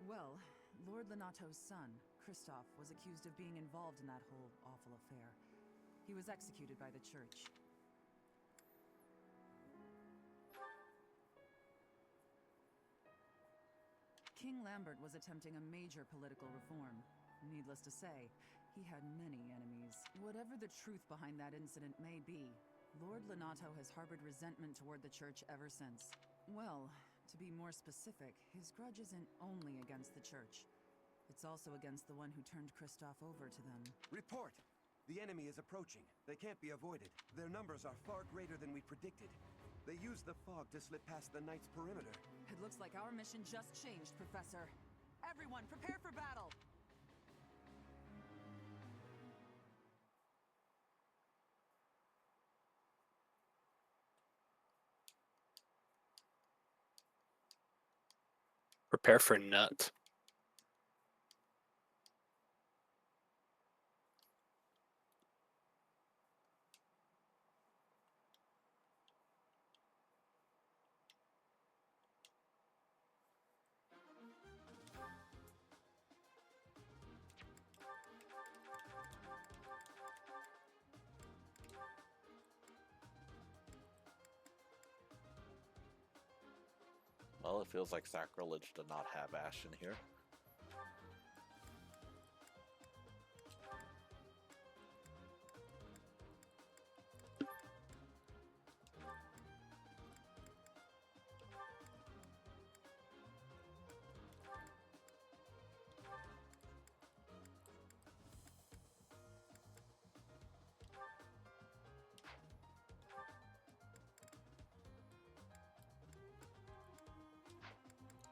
Well, Lord Lenato's son, Kristoff, was accused of being involved in that whole awful affair. He was executed by the church. King Lambert was attempting a major political reform. Needless to say, he had many enemies. Whatever the truth behind that incident may be, Lord Lenato has harbored resentment toward the church ever since. Well, to be more specific, his grudge isn't only against the church. It's also against the one who turned Kristoff over to them. Report! The enemy is approaching. They can't be avoided. Their numbers are far greater than we predicted. They used the fog to slip past the Knight's perimeter. It looks like our mission just changed, Professor. Everyone, prepare for battle! Prepare for nut. Well, it feels like sacrilege to not have Ashe in here.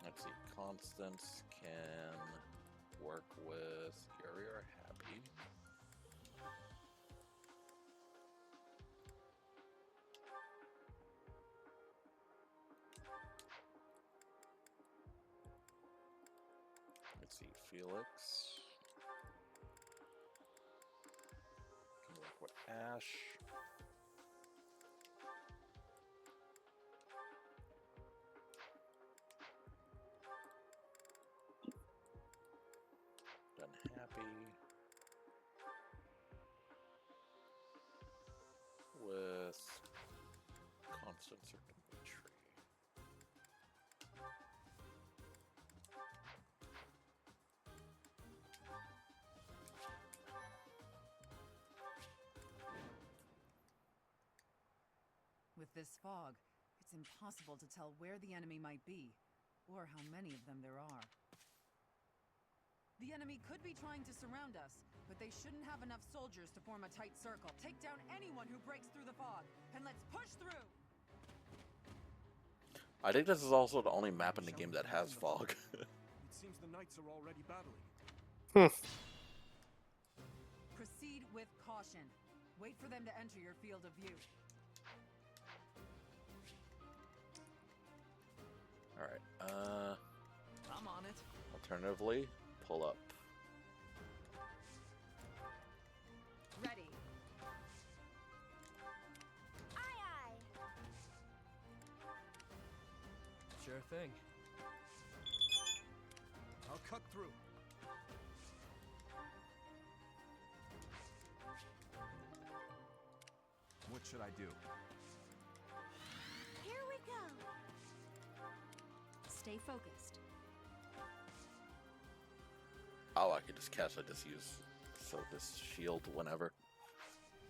Let's see, Constance can work with Yuri or Happy. Let's see, Felix can work with Ashe. Happy with Constance or Dimitri. With this fog, it's impossible to tell where the enemy might be, or how many of them there are. The enemy could be trying to surround us, but they shouldn't have enough soldiers to form a tight circle. Take down anyone who breaks through the fog, and let's push through! I think this is also the only map in the game that has fog. It seems the Knights are already battling. Proceed with caution. Wait for them to enter your field of view. Alright, I'm on it. alternatively, pull up. Ready. Aye, aye. Sure thing. I'll cut through. What should I do? Here we go. Stay focused. Oh, I can just catch. I just use this shield whenever.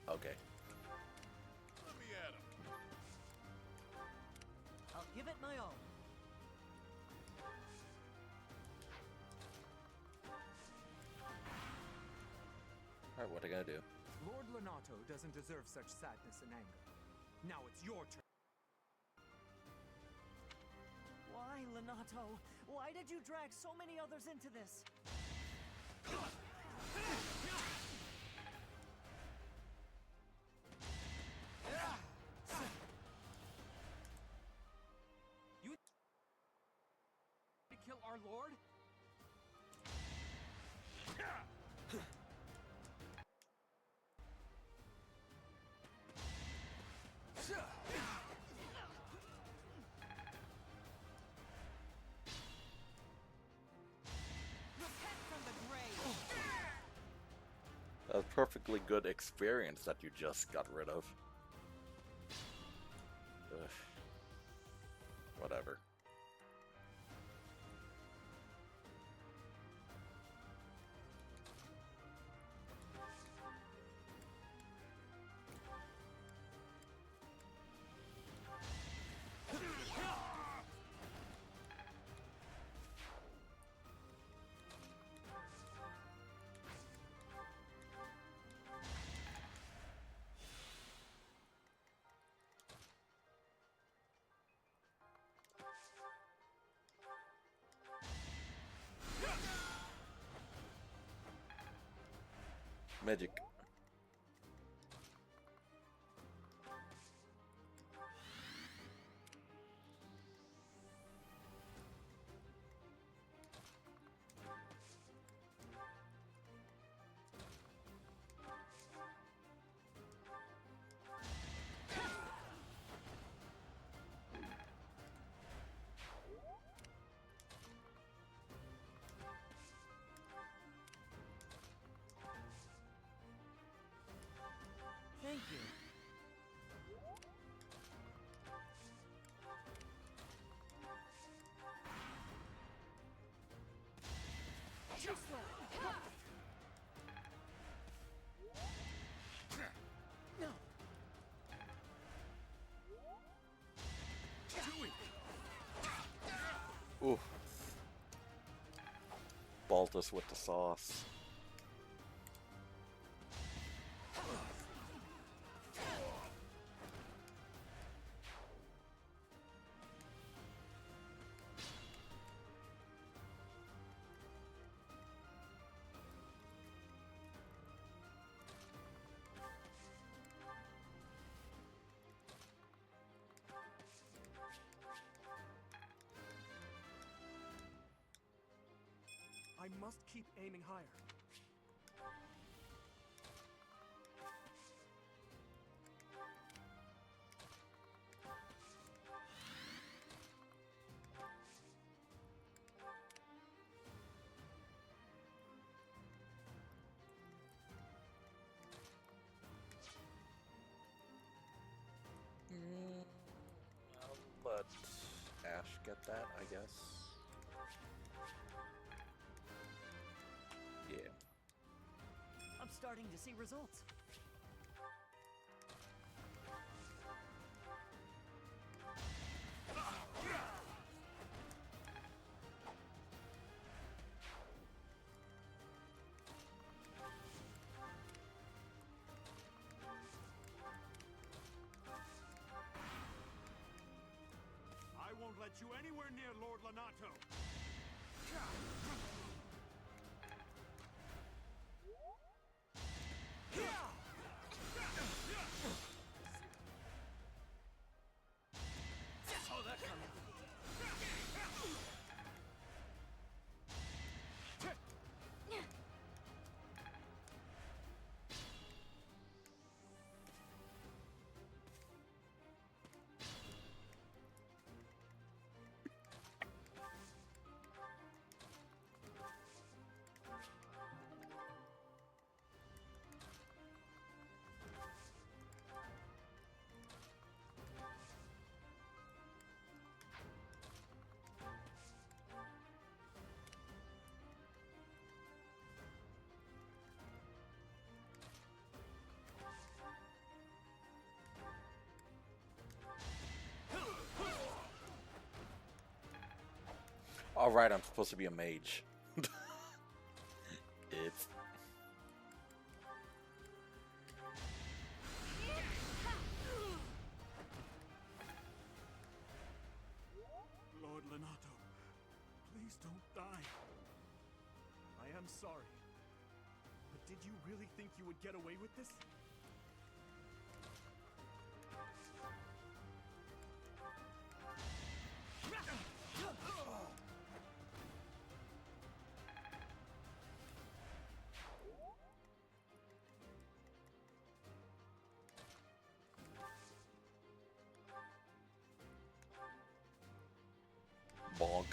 Okay. Let me at him. I'll give it my all. Alright, what I gotta do? Lord Lonato doesn't deserve such sadness and anger. Now it's your turn. Why, Lonato? Why did you drag so many others into this? You to kill our lord? Repent from the grave. A perfectly good experience that you just got rid of. Ugh. Whatever. Magic. Thank you. Ooh. Baltus with the sauce. I must keep aiming higher. I'll let Ashe get that, I guess. Yeah. I'm starting to see results. I won't let you anywhere near Lord Lonato. Saw that coming. Alright, I'm supposed to be a mage. It's... Lord Lenato, please don't die. I am sorry. But did you really think you would get away with this? Bonk.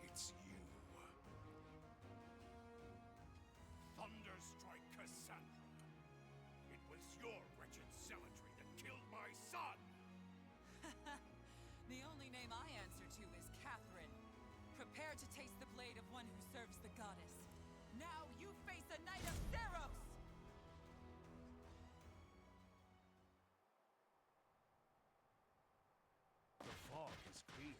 It's you. Thunderstrike Cassandra. It was your wretched zealotry that killed my son! The only name I answer to is Catherine. Prepare to taste the blade of one who serves the goddess. Now you face a knight of Theros! The fog is cleared.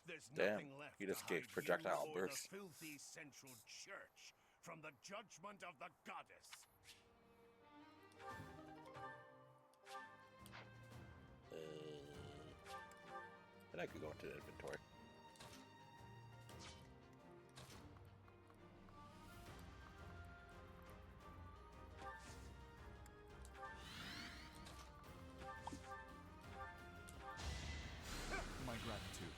There's Damn, nothing left he'd to escaped hide projectile you or bursts. the filthy central church from the judgment of the goddess. And I could go into the inventory. My gratitude.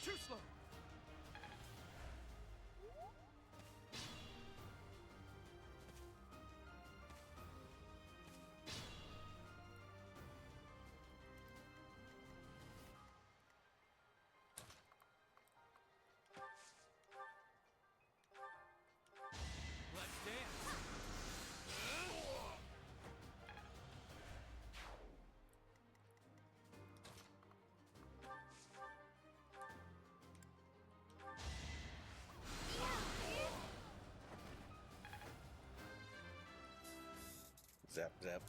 Too slow! Let's dance. Zap, zap.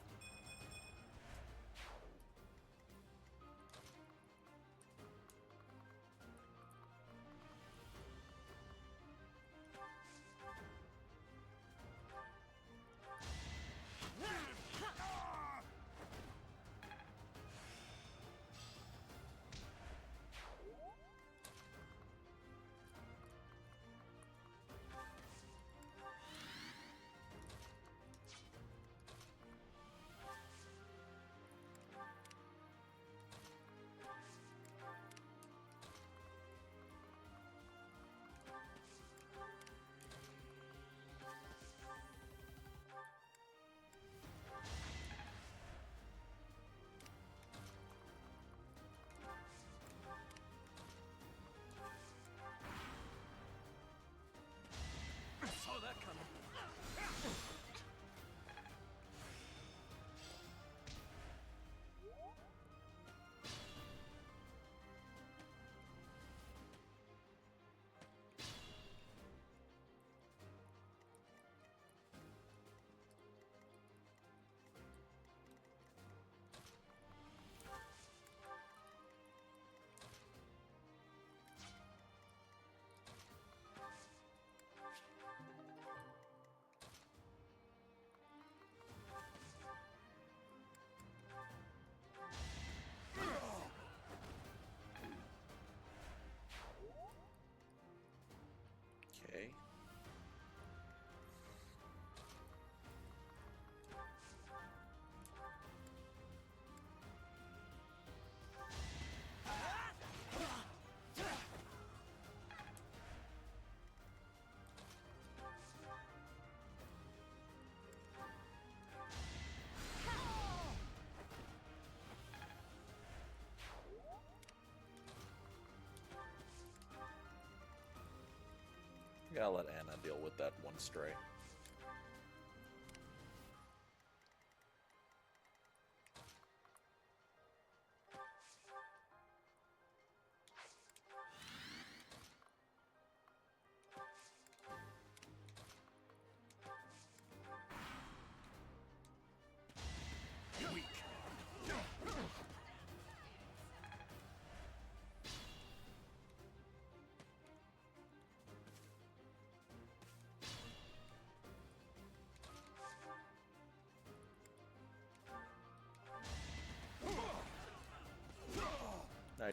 think I'll let Anna deal with that one stray.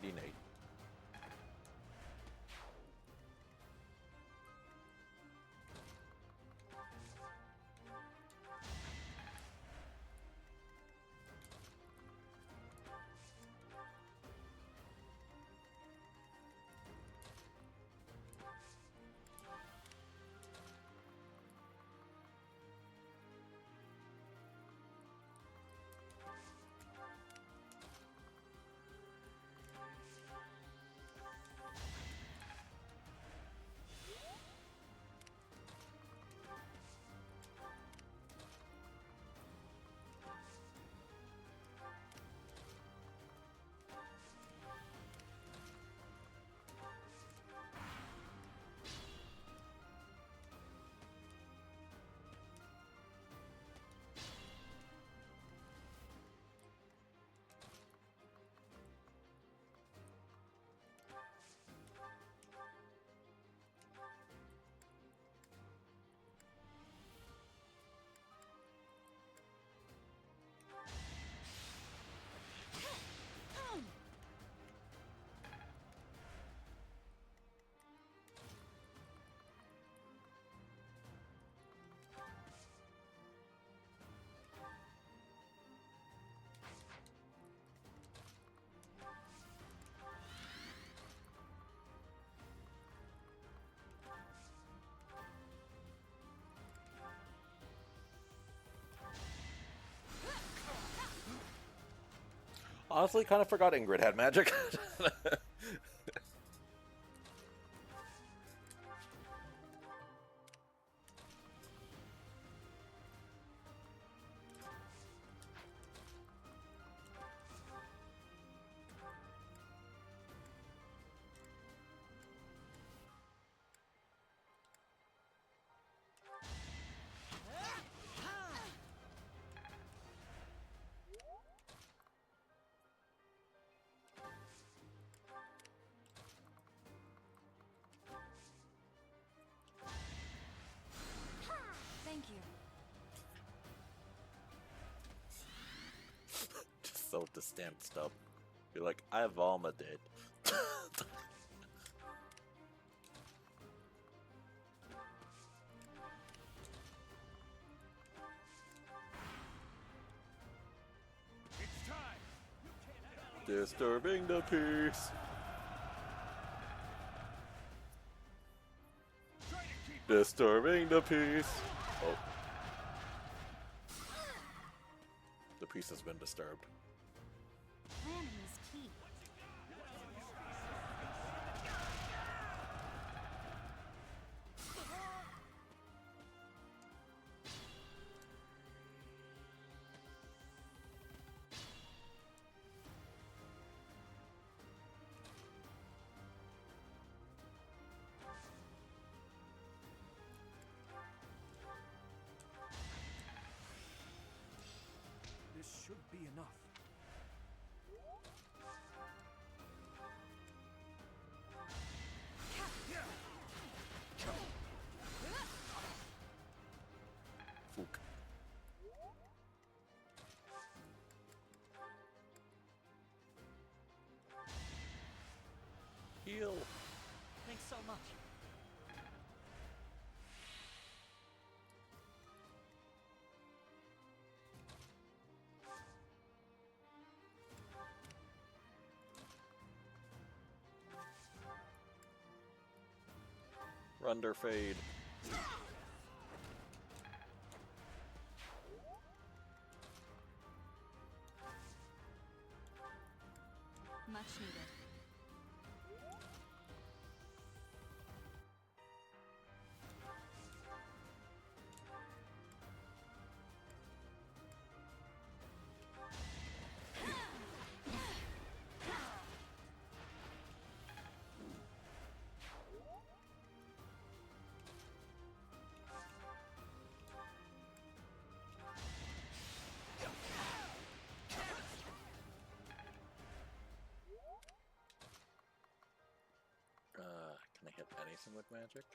Nate. Honestly, kind of forgot Ingrid had magic. Thank you. Just so distanced up. You're like, I vomited. Disturbing the peace. Disturbing the peace. Oh. The peace has been disturbed. Planning is key. This should be enough. Fook. Heal. Thanks so much. Runder fade. Much needed. anything with magic.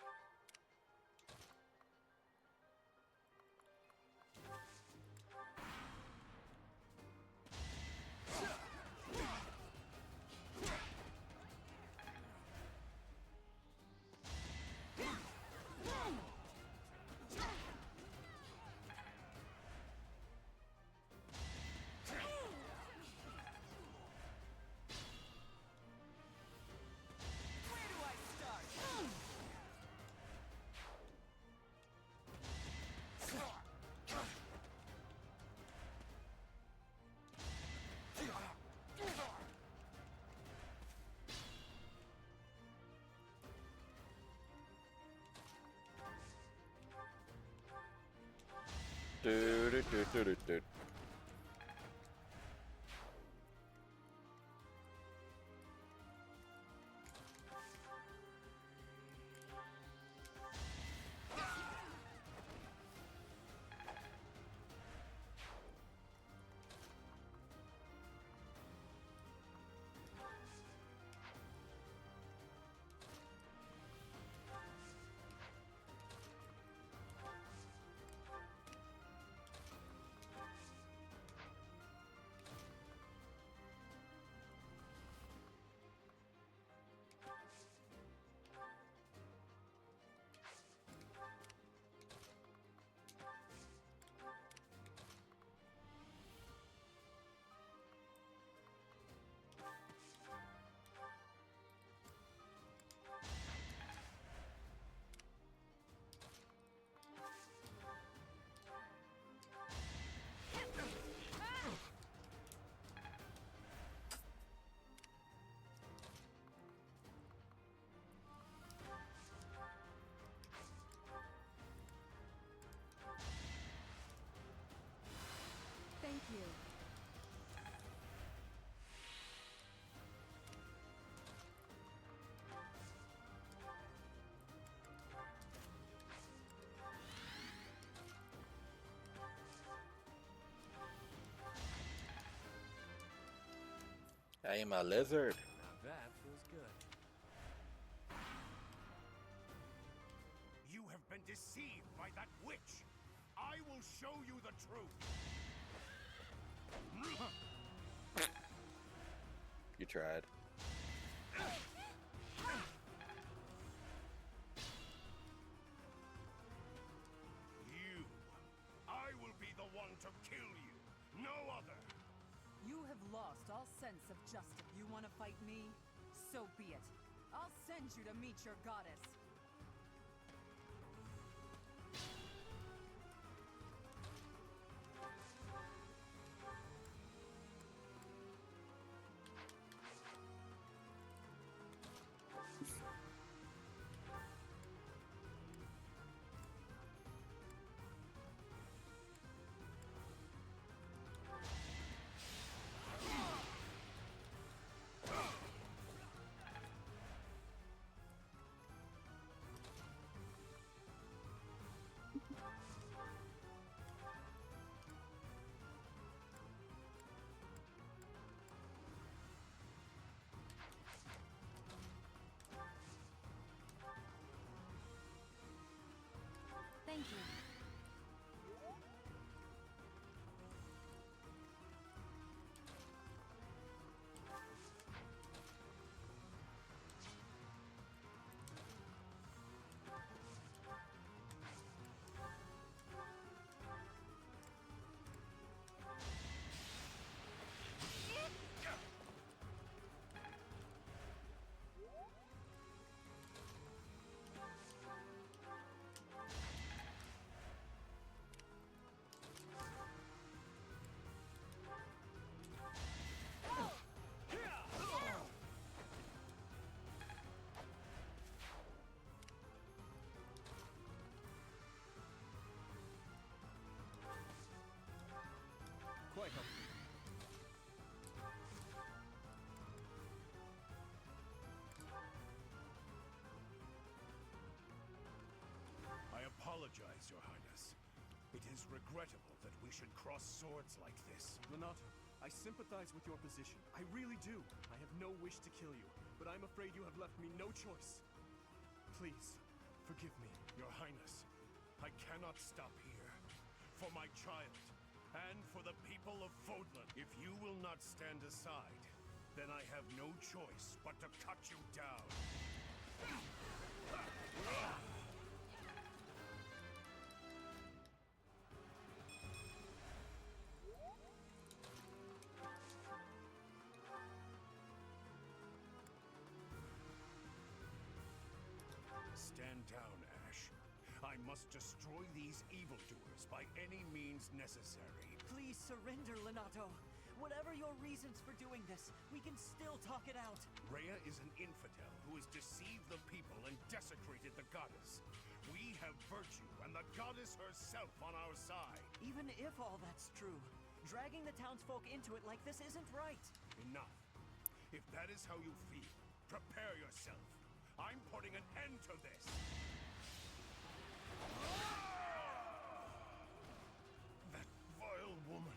Do. Thank you. I am a lizard. Now that feels good. You have been deceived by that witch. I will show you the truth. You tried. You. I will be the one to kill you. No other. You have lost all sense of justice. You want to fight me? So be it. I'll send you to meet your goddess. Thank you. Quite helpful. I apologize, Your Highness. It is regrettable that we should cross swords like this. Renato, I sympathize with your position. I really do. I have no wish to kill you, but I'm afraid you have left me no choice. Please, forgive me, Your Highness. I cannot stop here. For my child, and for the people of Fodlan. If you will not stand aside, then I have no choice but to cut you down. Stand down, Ashe. I must destroy these evildoers by any means necessary. Please surrender, Lenato. Whatever your reasons for doing this, we can still talk it out. Rhea is an infidel who has deceived the people and desecrated the goddess. We have virtue and the goddess herself on our side. Even if all that's true, dragging the townsfolk into it like this isn't right. Enough. If that is how you feel, prepare yourself. I'm putting an end to this. That vile woman.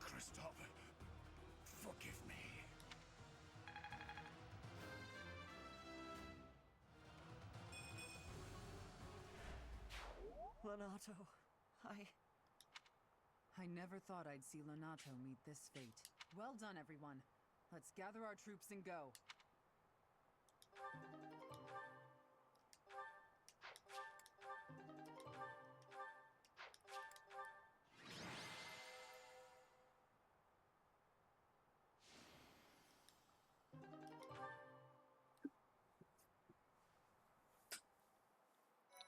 Kristoff, forgive me. Lenato, I never thought I'd see Lenato meet this fate. Well done, everyone. Let's gather our troops and go.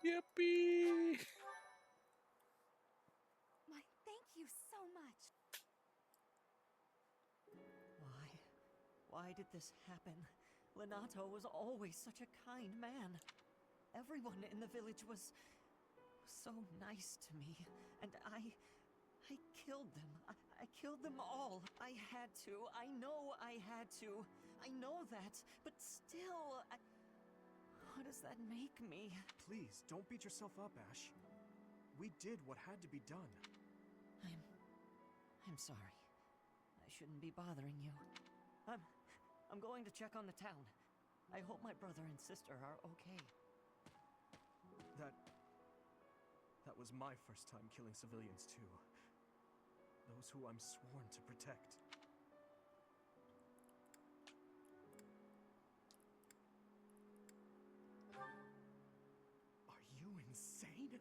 Yippee! Why, thank you so much. Why did this happen? Lenato was always such a kind man. Everyone in the village was so nice to me, and I killed them. I killed them all. I had to. I know I had to. I know that, but still, what does that make me? Please, don't beat yourself up, Ashe. We did what had to be done. I'm sorry. I shouldn't be bothering you. I'm going to check on the town. I hope my brother and sister are okay. That was my first time killing civilians too. Those who I'm sworn to protect. Are you insane?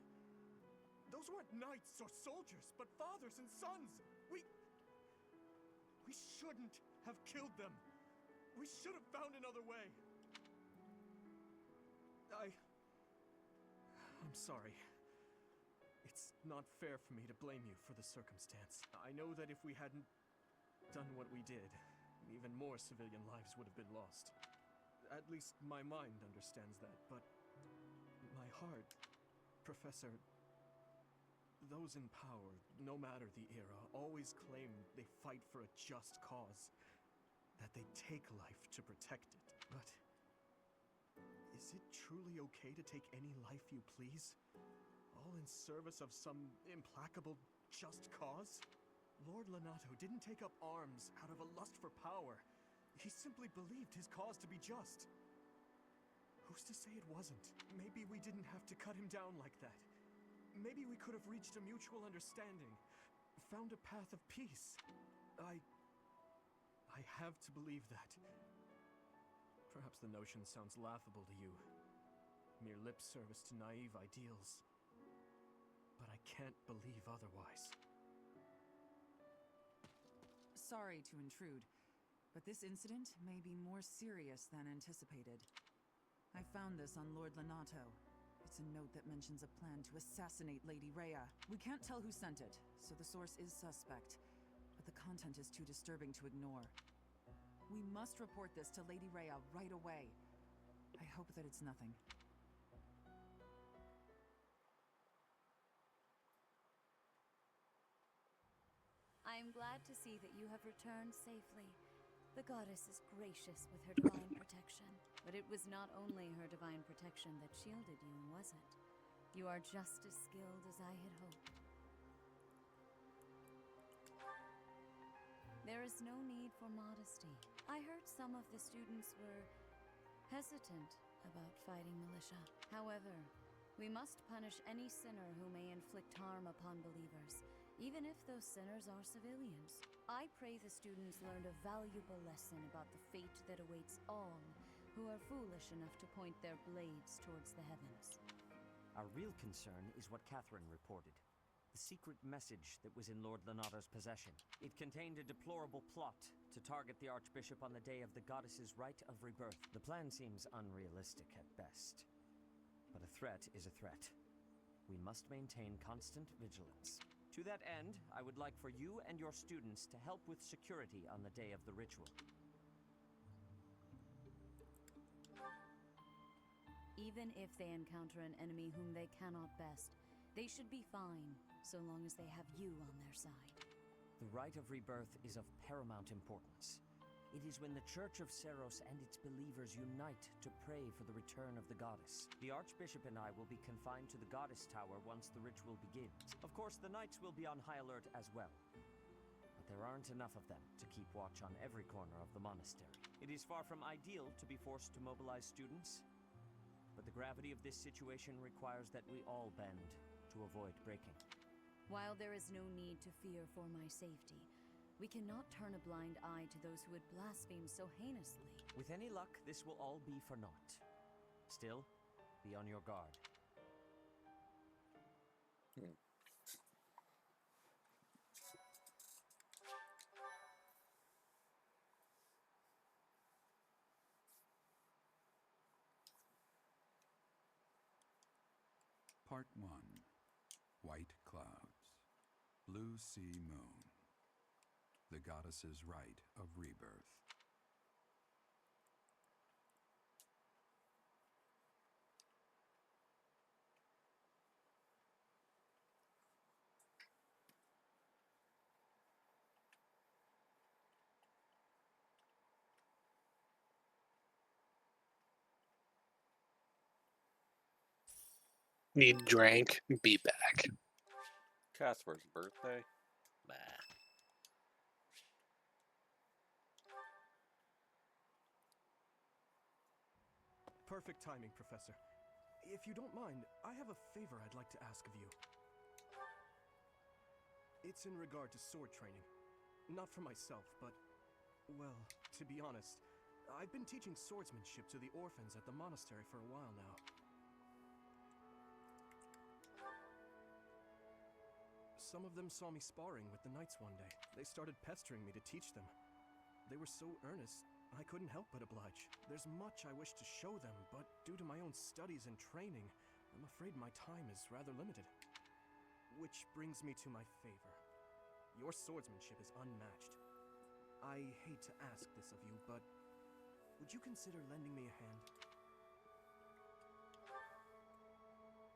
Those weren't knights or soldiers, but fathers and sons. We shouldn't have killed them. We should have found another way. I'm sorry. It's not fair for me to blame you for the circumstance. I know that if we hadn't done what we did, even more civilian lives would have been lost. At least my mind understands that, but my heart, Professor, those in power, no matter the era, always claim they fight for a just cause, that they take life to protect it. But is it truly okay to take any life you please? All in service of some implacable, just cause? Lord Lenato didn't take up arms out of a lust for power. He simply believed his cause to be just. Who's to say it wasn't? Maybe we didn't have to cut him down like that. Maybe we could have reached a mutual understanding, found a path of peace. I have to believe that. Perhaps the notion sounds laughable to you. Mere lip service to naive ideals. But I can't believe otherwise. Sorry to intrude, but this incident may be more serious than anticipated. I found this on Lord Lenato. It's a note that mentions a plan to assassinate Lady Rhea. We can't tell who sent it, so the source is suspect, but the content is too disturbing to ignore. We must report this to Lady Rhea right away. I hope that it's nothing. I am glad to see that you have returned safely. The goddess is gracious with her divine protection. But it was not only her divine protection that shielded you, was it? You are just as skilled as I had hoped. There is no need for modesty. I heard some of the students were hesitant about fighting militia. However, we must punish any sinner who may inflict harm upon believers, even if those sinners are civilians. I pray the students learned a valuable lesson about the fate that awaits all who are foolish enough to point their blades towards the heavens. Our real concern is what Catherine reported. The secret message that was in Lord Lenato's possession. It contained a deplorable plot to target the Archbishop on the day of the goddess's rite of rebirth. The plan seems unrealistic at best, but a threat is a threat. We must maintain constant vigilance. To that end, I would like for you and your students to help with security on the day of the ritual. Even if they encounter an enemy whom they cannot best, they should be fine, so long as they have you on their side. The rite of rebirth is of paramount importance. It is when the Church of Seros and its believers unite to pray for the return of the goddess. The Archbishop and I will be confined to the Goddess Tower once the ritual begins. Of course, the knights will be on high alert as well. But there aren't enough of them to keep watch on every corner of the monastery. It is far from ideal to be forced to mobilize students, but the gravity of this situation requires that we all bend to avoid breaking. While there is no need to fear for my safety, we cannot turn a blind eye to those who would blaspheme so heinously. With any luck, this will all be for naught. Still, be on your guard. Part 1. White Clouds. Blue Sea Moon. The Goddess's Rite of Rebirth. Need drank, be back. Casper's birthday? Nah. Perfect timing, Professor. If you don't mind, I have a favor I'd like to ask of you. It's in regard to sword training. Not for myself, but, well, to be honest, I've been teaching swordsmanship to the orphans at the monastery for a while now. Some of them saw me sparring with the knights one day. They started pestering me to teach them. They were so earnest, I couldn't help but oblige. There's much I wish to show them, but due to my own studies and training, I'm afraid my time is rather limited. Which brings me to my favor. Your swordsmanship is unmatched. I hate to ask this of you, but would you consider lending me a hand?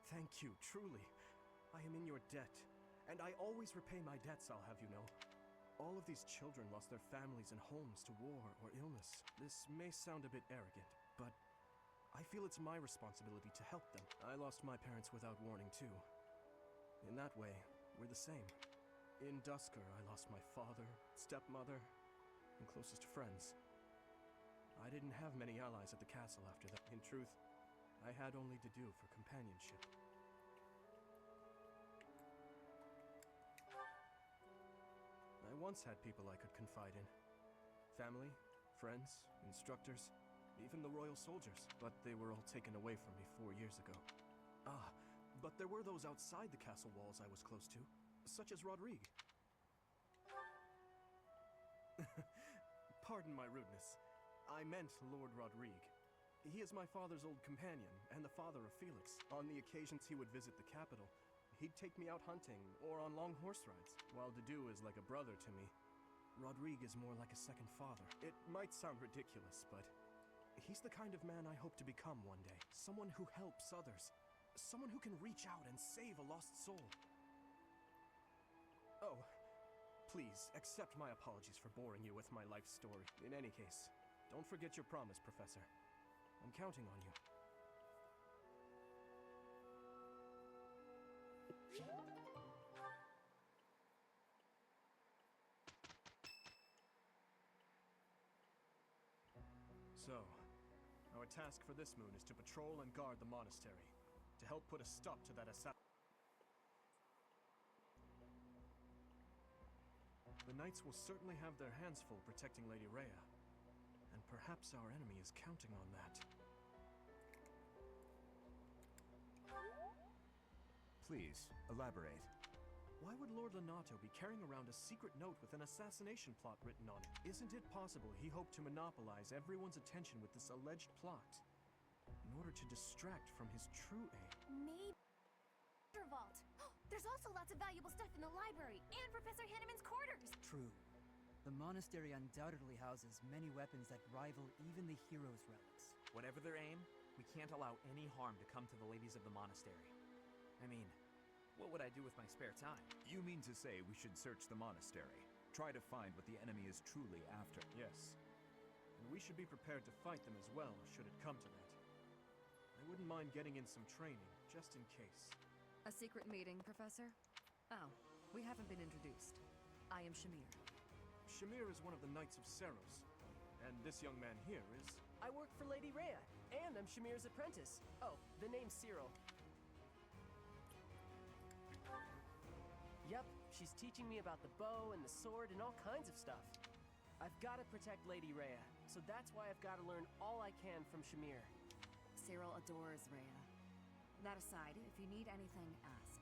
Thank you, truly. I am in your debt, and I always repay my debts, I'll have you know. All of these children lost their families and homes to war or illness. This may sound a bit arrogant, but I feel it's my responsibility to help them. I lost my parents without warning, too. In that way, we're the same. In Duscur, I lost my father, stepmother, and closest friends. I didn't have many allies at the castle after that. In truth, I had only to do for companionship. I once had people I could confide in. Family, friends, instructors, even the royal soldiers. But they were all taken away from me 4 years ago. But there were those outside the castle walls I was close to, such as Rodrigue. Pardon my rudeness. I meant Lord Rodrigue. He is my father's old companion, and the father of Felix. On the occasions he would visit the capital, he'd take me out hunting, or on long horse rides, while Dedu is like a brother to me. Rodrigue is more like a second father. It might sound ridiculous, but he's the kind of man I hope to become one day. Someone who helps others. Someone who can reach out and save a lost soul. Oh, please, accept my apologies for boring you with my life story. In any case, don't forget your promise, Professor. I'm counting on you. So, our Our task for this moon is to patrol and guard the monastery, to help put a stop to that assassin. The knights will certainly have their hands full protecting Lady Rhea, and perhaps our enemy is counting on that. Please, elaborate. Why would Lord Lenato be carrying around a secret note with an assassination plot written on it? Isn't it possible he hoped to monopolize everyone's attention with this alleged plot in order to distract from his true aim? Maybe vault. There's also lots of valuable stuff in the library and Professor Hanneman's quarters. True. The monastery undoubtedly houses many weapons that rival even the hero's relics. Whatever their aim, we can't allow any harm to come to the ladies of the monastery. I mean, what would I do with my spare time? You mean to say we should search the monastery? Try to find what the enemy is truly after? Yes. And we should be prepared to fight them as well, should it come to that. I wouldn't mind getting in some training, just in case. A secret meeting, Professor? Oh, we haven't been introduced. I am Shamir. Shamir is one of the Knights of Seros, and this young man here is... I work for Lady Rhea, and I'm Shamir's apprentice. Oh, the name's Cyril. Yep, she's teaching me about the bow and the sword and all kinds of stuff. I've got to protect Lady Rhea, so that's why I've got to learn all I can from Shamir. Cyril adores Rhea. That aside, if you need anything, ask.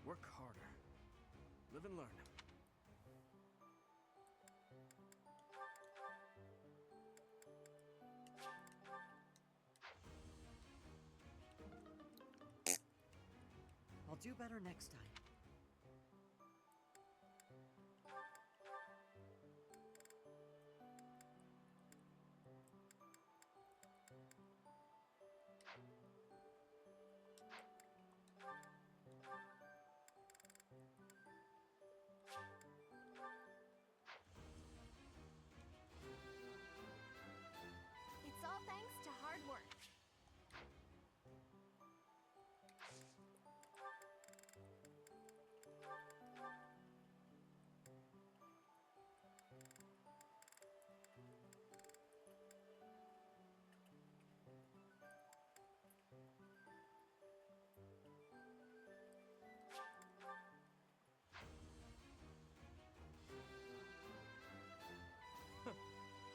Work harder. Live and learn. I'll do better next time. It's all thanks to hard work.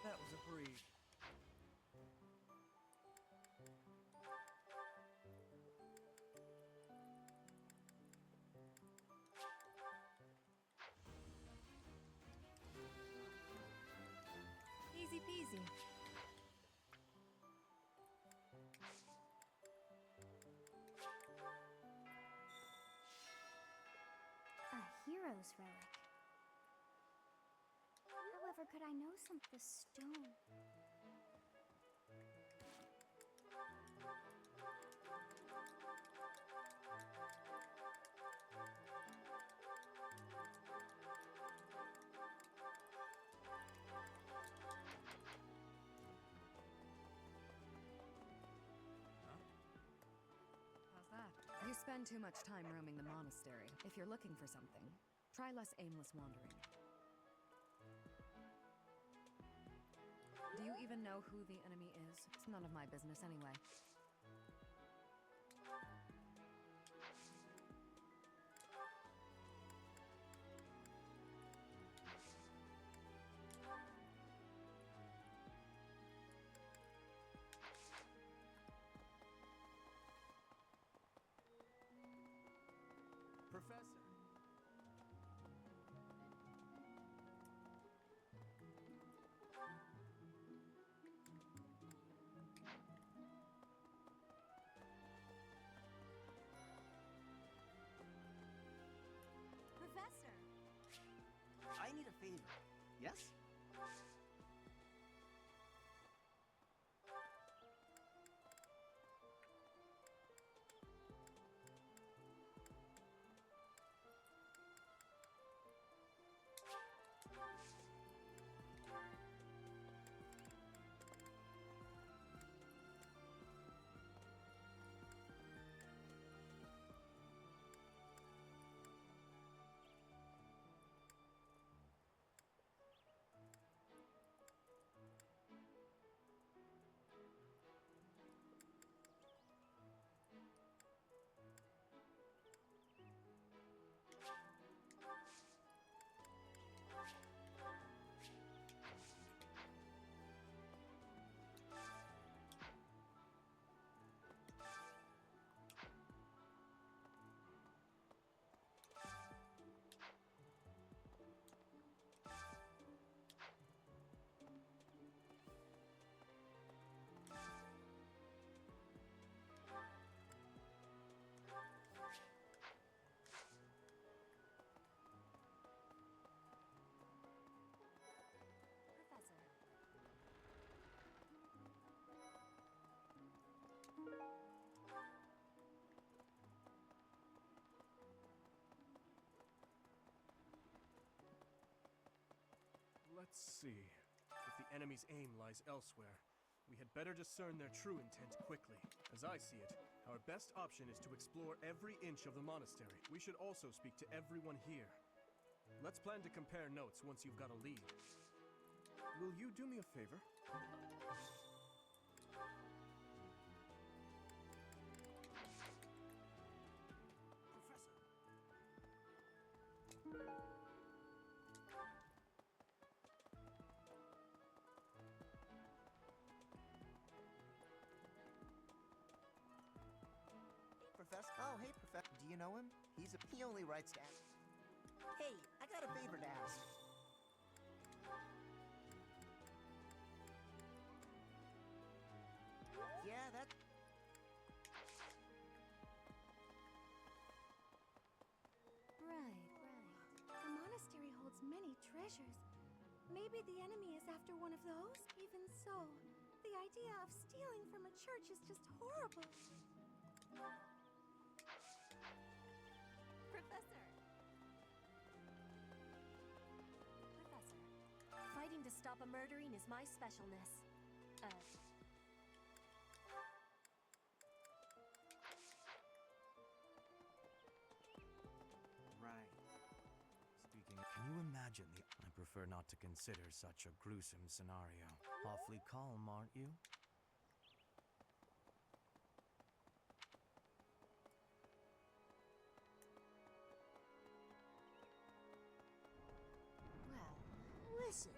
That was a breeze. Easy peasy. A hero's relic. However, could I know the stone? spend too much time roaming the monastery. If you're looking for something, try less aimless wandering. Do you even know who the enemy is? It's none of my business anyway. Professor! Professor! I need a favor. Yes? Professor. Let's see. If the enemy's aim lies elsewhere, we had better discern their true intent quickly. As I see it, our best option is to explore every inch of the monastery. We should also speak to everyone here. Let's plan to compare notes once you've got a lead. Will you do me a favor? Professor? Oh, hey, Professor. Do you know him? He only writes down. Hey, I got a favor to ask. Yeah, that... Right. The monastery holds many treasures. Maybe the enemy is after one of those? Even so, the idea of stealing from a church is just horrible. Professor! Fighting to stop a murdering is my specialness. Right. Speaking, can you imagine the... I prefer not to consider such a gruesome scenario. Awfully calm, aren't you? Well, listen.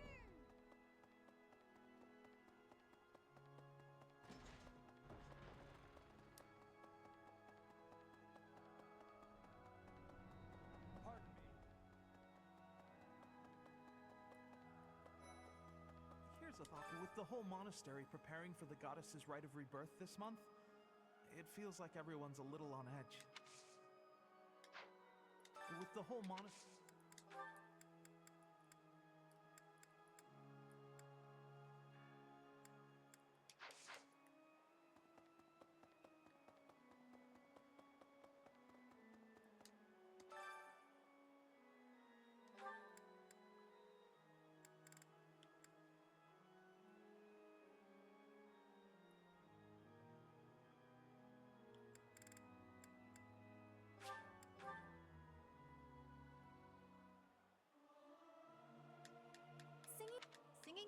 Pardon me. Here's a thought. With the whole monastery preparing for the goddess's rite of rebirth this month, it feels like everyone's a little on edge. With the whole monastery...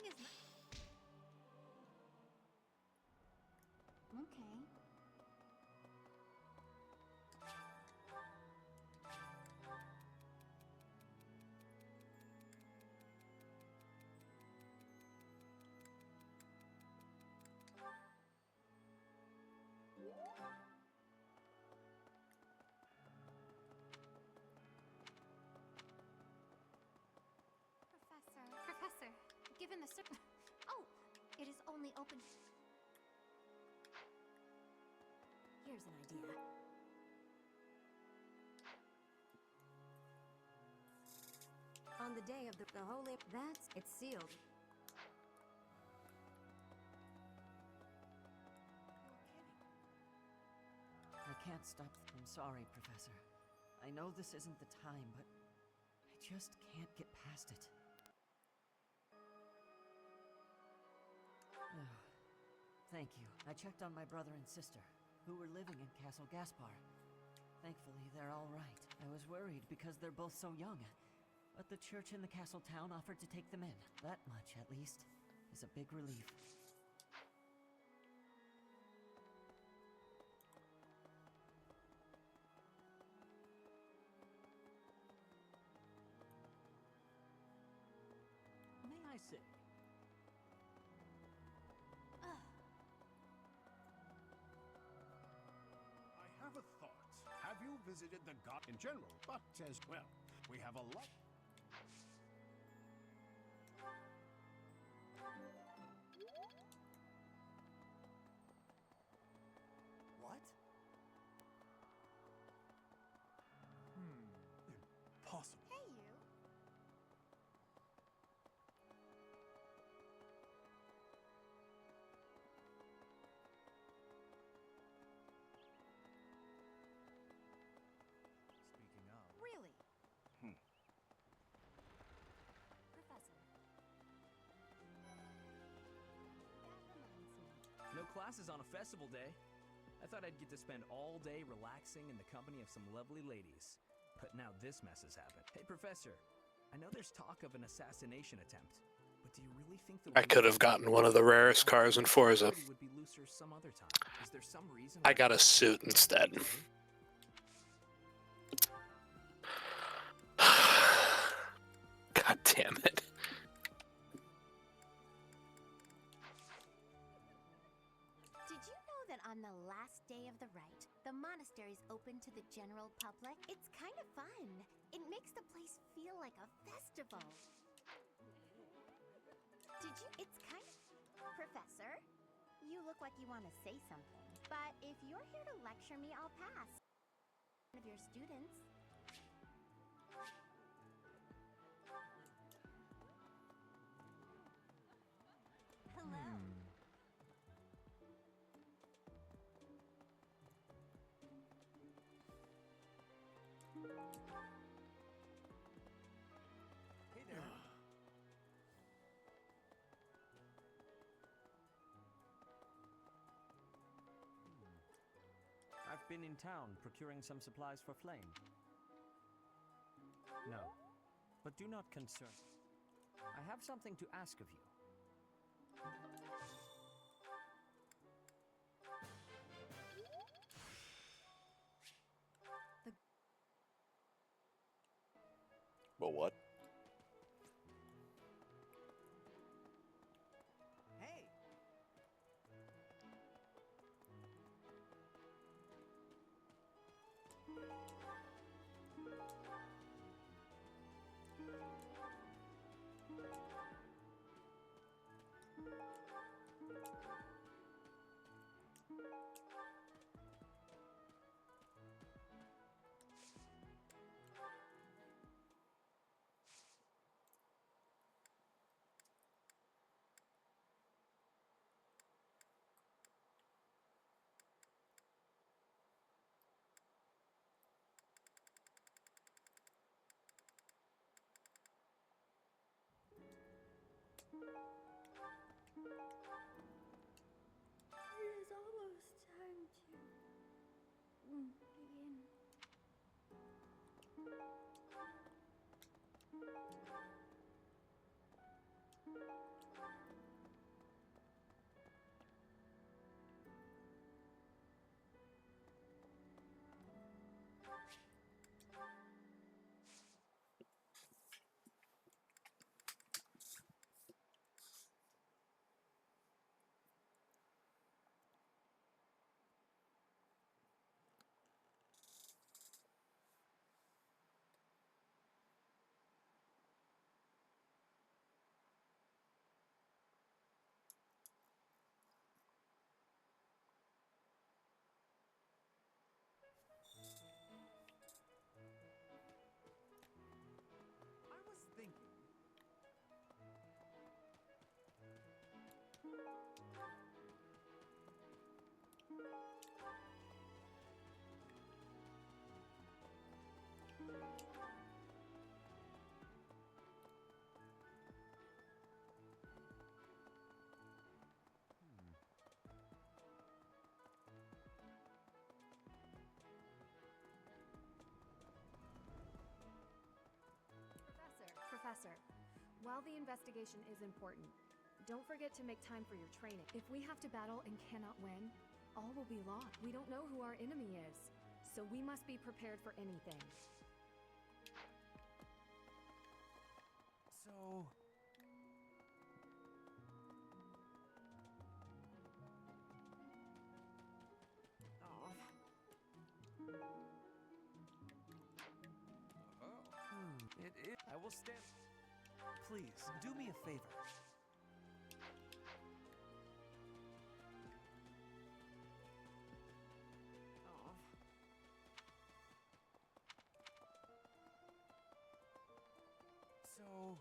Everything is okay. Professor, given the oh, it is only open. Here's an idea. On the day of the holy, it's sealed. I can't stop. I'm sorry, Professor. I know this isn't the time, but I just can't get past it. Thank you. I checked on my brother and sister, who were living in Castle Gaspar. Thankfully, they're all right. I was worried because they're both so young, but the church in the castle town offered to take them in. That much, at least, is a big relief. May I say? I have a thought. Have you visited the god in general, but as well? We have a lot. What? Impossible. Hey, you. Speaking of... Really? Professor. That reminds me. No classes on a festival day. I thought I'd get to spend all day relaxing in the company of some lovely ladies. But now this mess has happened. Hey, Professor, I know there's talk of an assassination attempt, but do you really think the I could have gotten one of the rarest cars in Forza. would be looser some other time? Is there some reason I got a suit instead. God damn it. Did you know that on the last day of the rite, the monastery's open to the general public? It's kind of fun. It makes the place feel like a festival. Did you? It's kind of... Professor, you look like you want to say something. But if you're here to lecture me, I'll pass. One of your students. Hello. Hey there. I've been in town procuring some supplies for Flame. No, but do not concern. I have something to ask of you. But what? Hey. While the investigation is important, don't forget to make time for your training. If we have to battle and cannot win, all will be lost. We don't know who our enemy is, so we must be prepared for anything. So... I will stand... Please, do me a favor. So...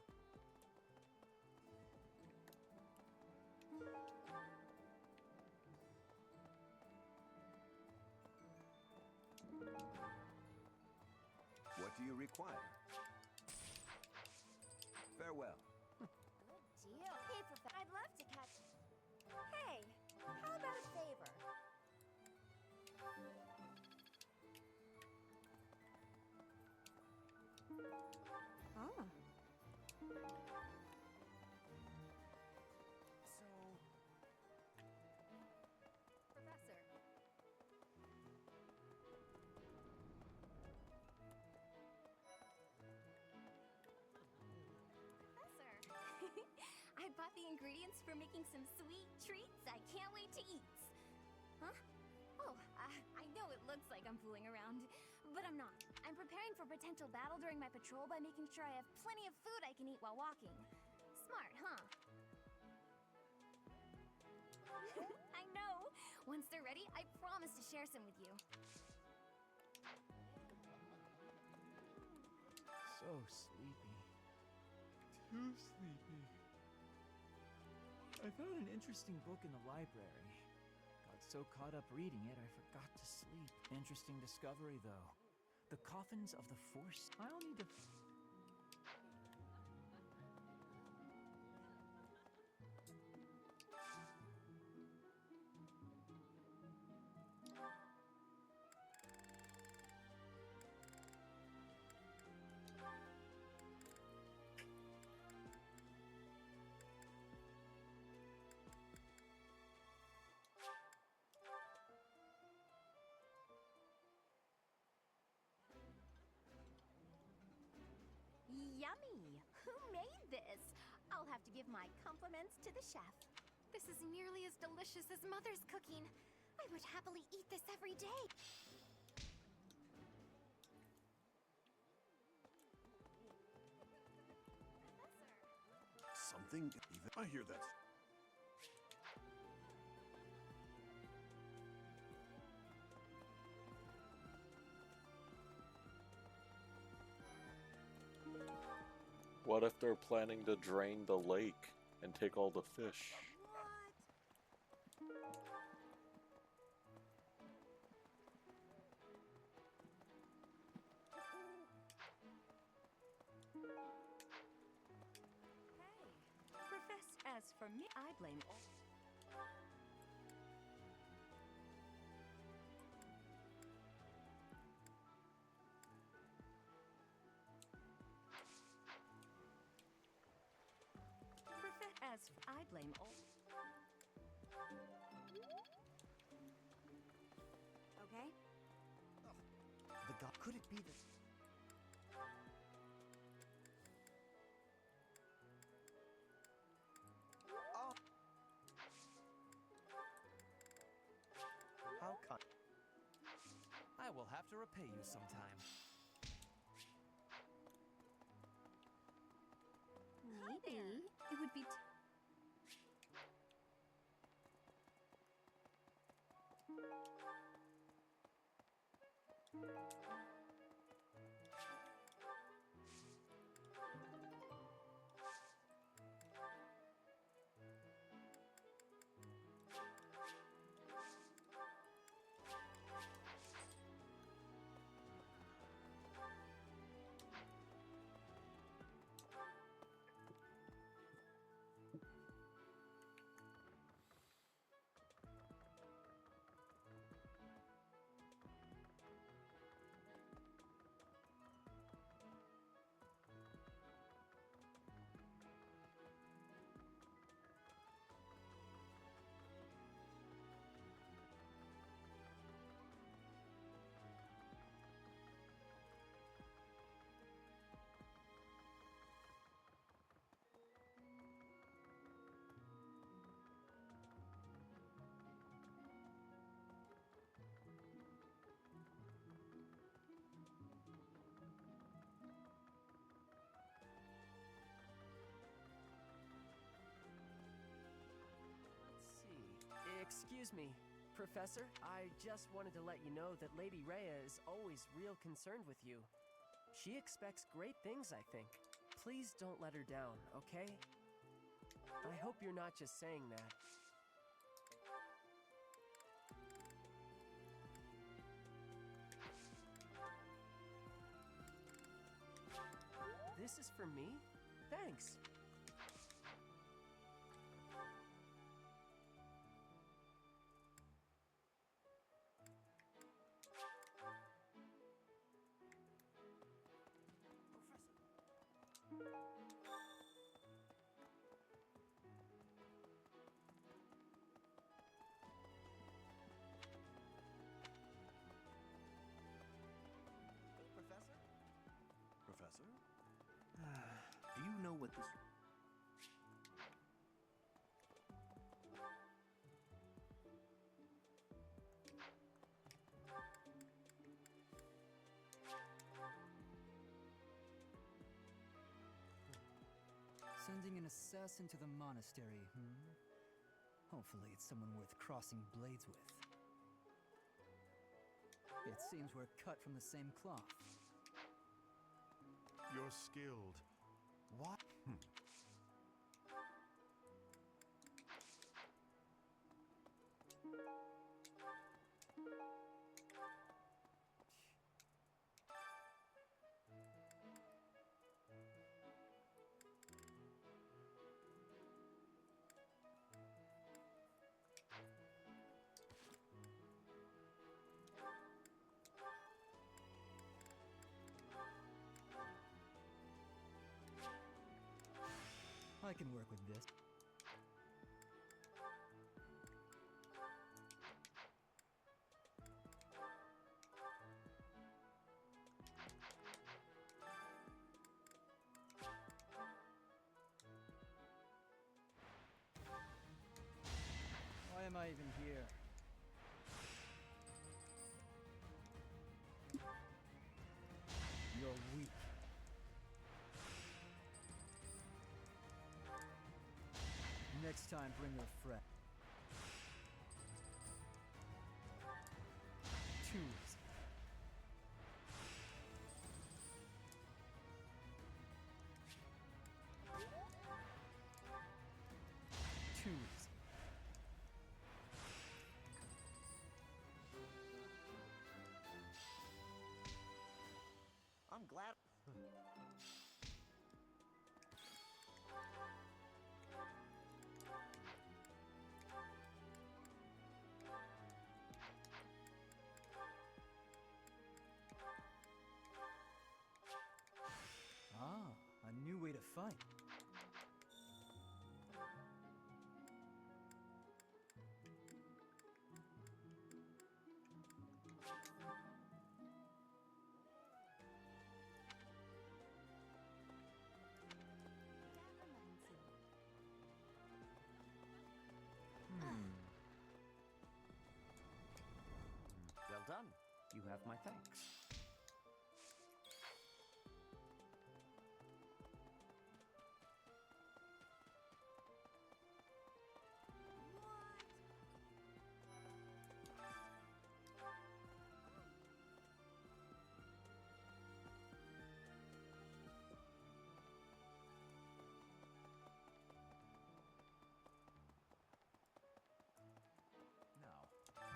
What do you require? Farewell. Good deal. Hey, Professor. I'd love to catch. Hey, how about a favor? Ah. Professor. I bought the ingredients for making some sweet treats I can't wait to eat. Huh? Oh, I know it looks like I'm fooling around, but I'm not. I'm preparing for potential battle during my patrol by making sure I have plenty of food I can eat while walking. Smart, huh? I know. Once they're ready, I promise to share some with you. So sleepy. Too sleepy. I found an interesting book in the library. Got so caught up reading it, I forgot to sleep. Interesting discovery, though. The coffins of the Force. I'll need to... Yummy! Who made this? I'll have to give my compliments to the chef. This is nearly as delicious as Mother's cooking. I would happily eat this every day. Something even... I hear that. What if they're planning to drain the lake and take all the fish? As for me, I blame all. As I blame all. Okay? The god. Could it be that? Oh. How come? I will have to repay you sometime. Maybe it would be. Excuse me, Professor. I just wanted to let you know that Lady Rhea is always real concerned with you. She expects great things, I think. Please don't let her down, okay? I hope you're not just saying that. This is for me? Thanks. Professor? Professor? Do you know what this... Sending an assassin to the monastery, Hopefully it's someone worth crossing blades with. It seems we're cut from the same cloth. You're skilled. What? I can work with this. Why am I even here? You're weak. Next time, bring your friend. Too easy. Too easy. I'm glad. Ah, a new way to fight. Well done. You have my thanks.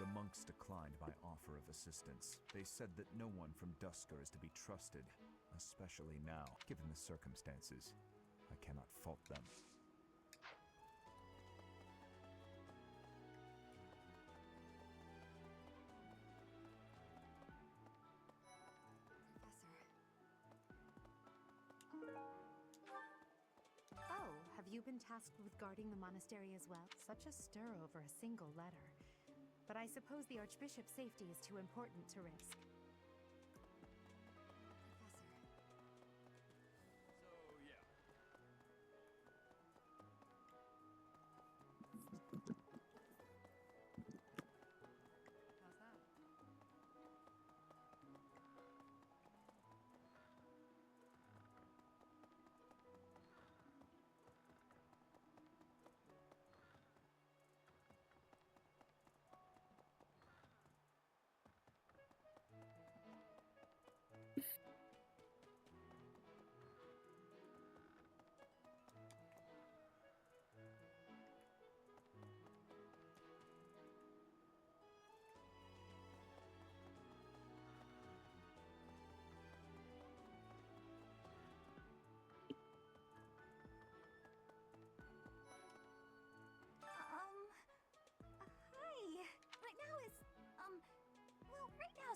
The monks declined my offer of assistance. They said that no one from Duscur is to be trusted, especially now. Given the circumstances, I cannot fault them. Oh, have you been tasked with guarding the monastery as well? Such a stir over a single letter. But I suppose the Archbishop's safety is too important to risk.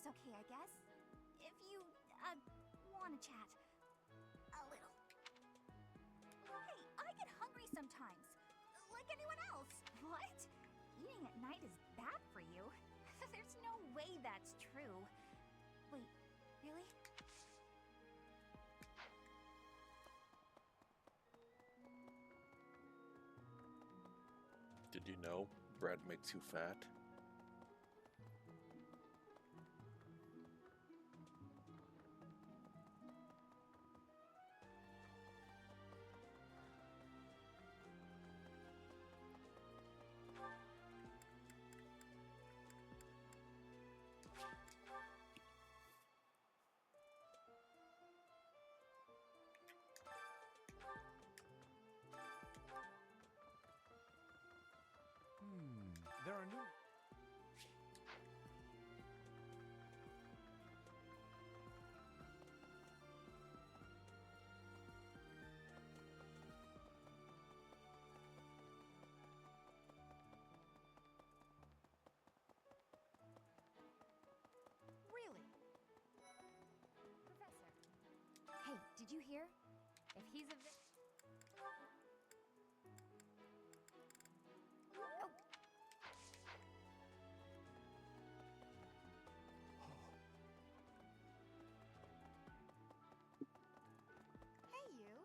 okay, I guess. If you, want to chat. A little. Hey, I get hungry sometimes. Like anyone else. What? Eating at night is bad for you? There's no way that's true. Wait, really? Did you know bread makes you fat? There are new. Really? Professor. Hey, did you hear? If he's a Oh. Hey, you.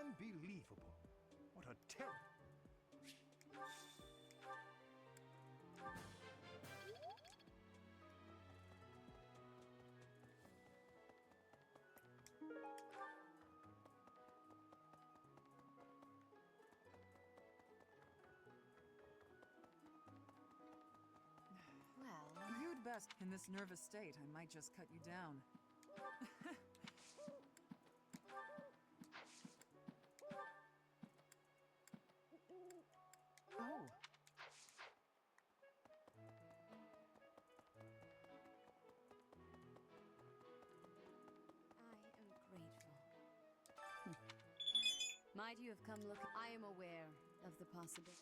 Unbelievable. What a terror. Well, you'd best. In this nervous state, I might just cut you down. Oh. I am grateful. Might you have come look? I am aware of the possibility.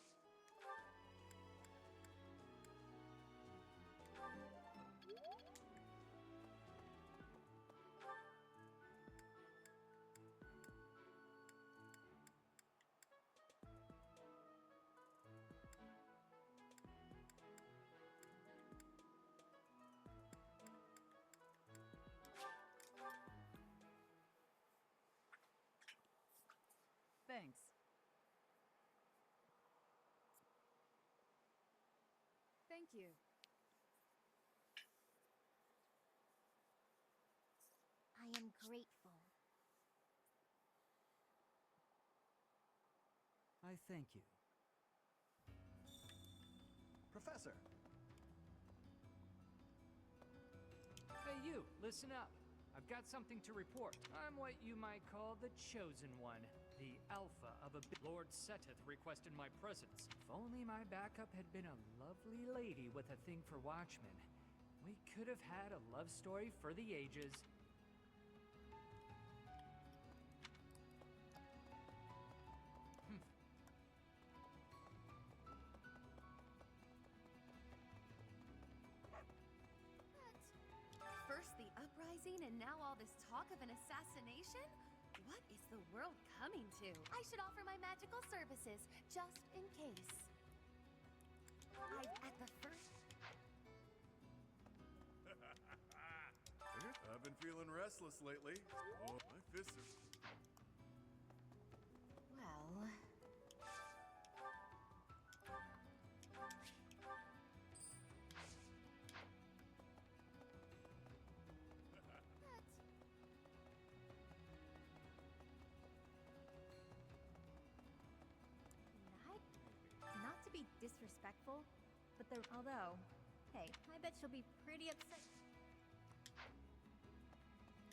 Thanks. Thank you. I am grateful. I thank you. Professor! Hey you, listen up. I've got something to report. I'm what you might call the Chosen One. The Alpha of a Lord Seteth requested my presence. If only my backup had been a lovely lady with a thing for Watchmen. We could have had a love story for the ages. First the uprising, and now all this talk of an assassination? What is the world coming to? I should offer my magical services, just in case. I've at the first... I've been feeling restless lately. Oh, my fists are... Well... Not to be disrespectful, but although, hey, I bet she'll be pretty upset.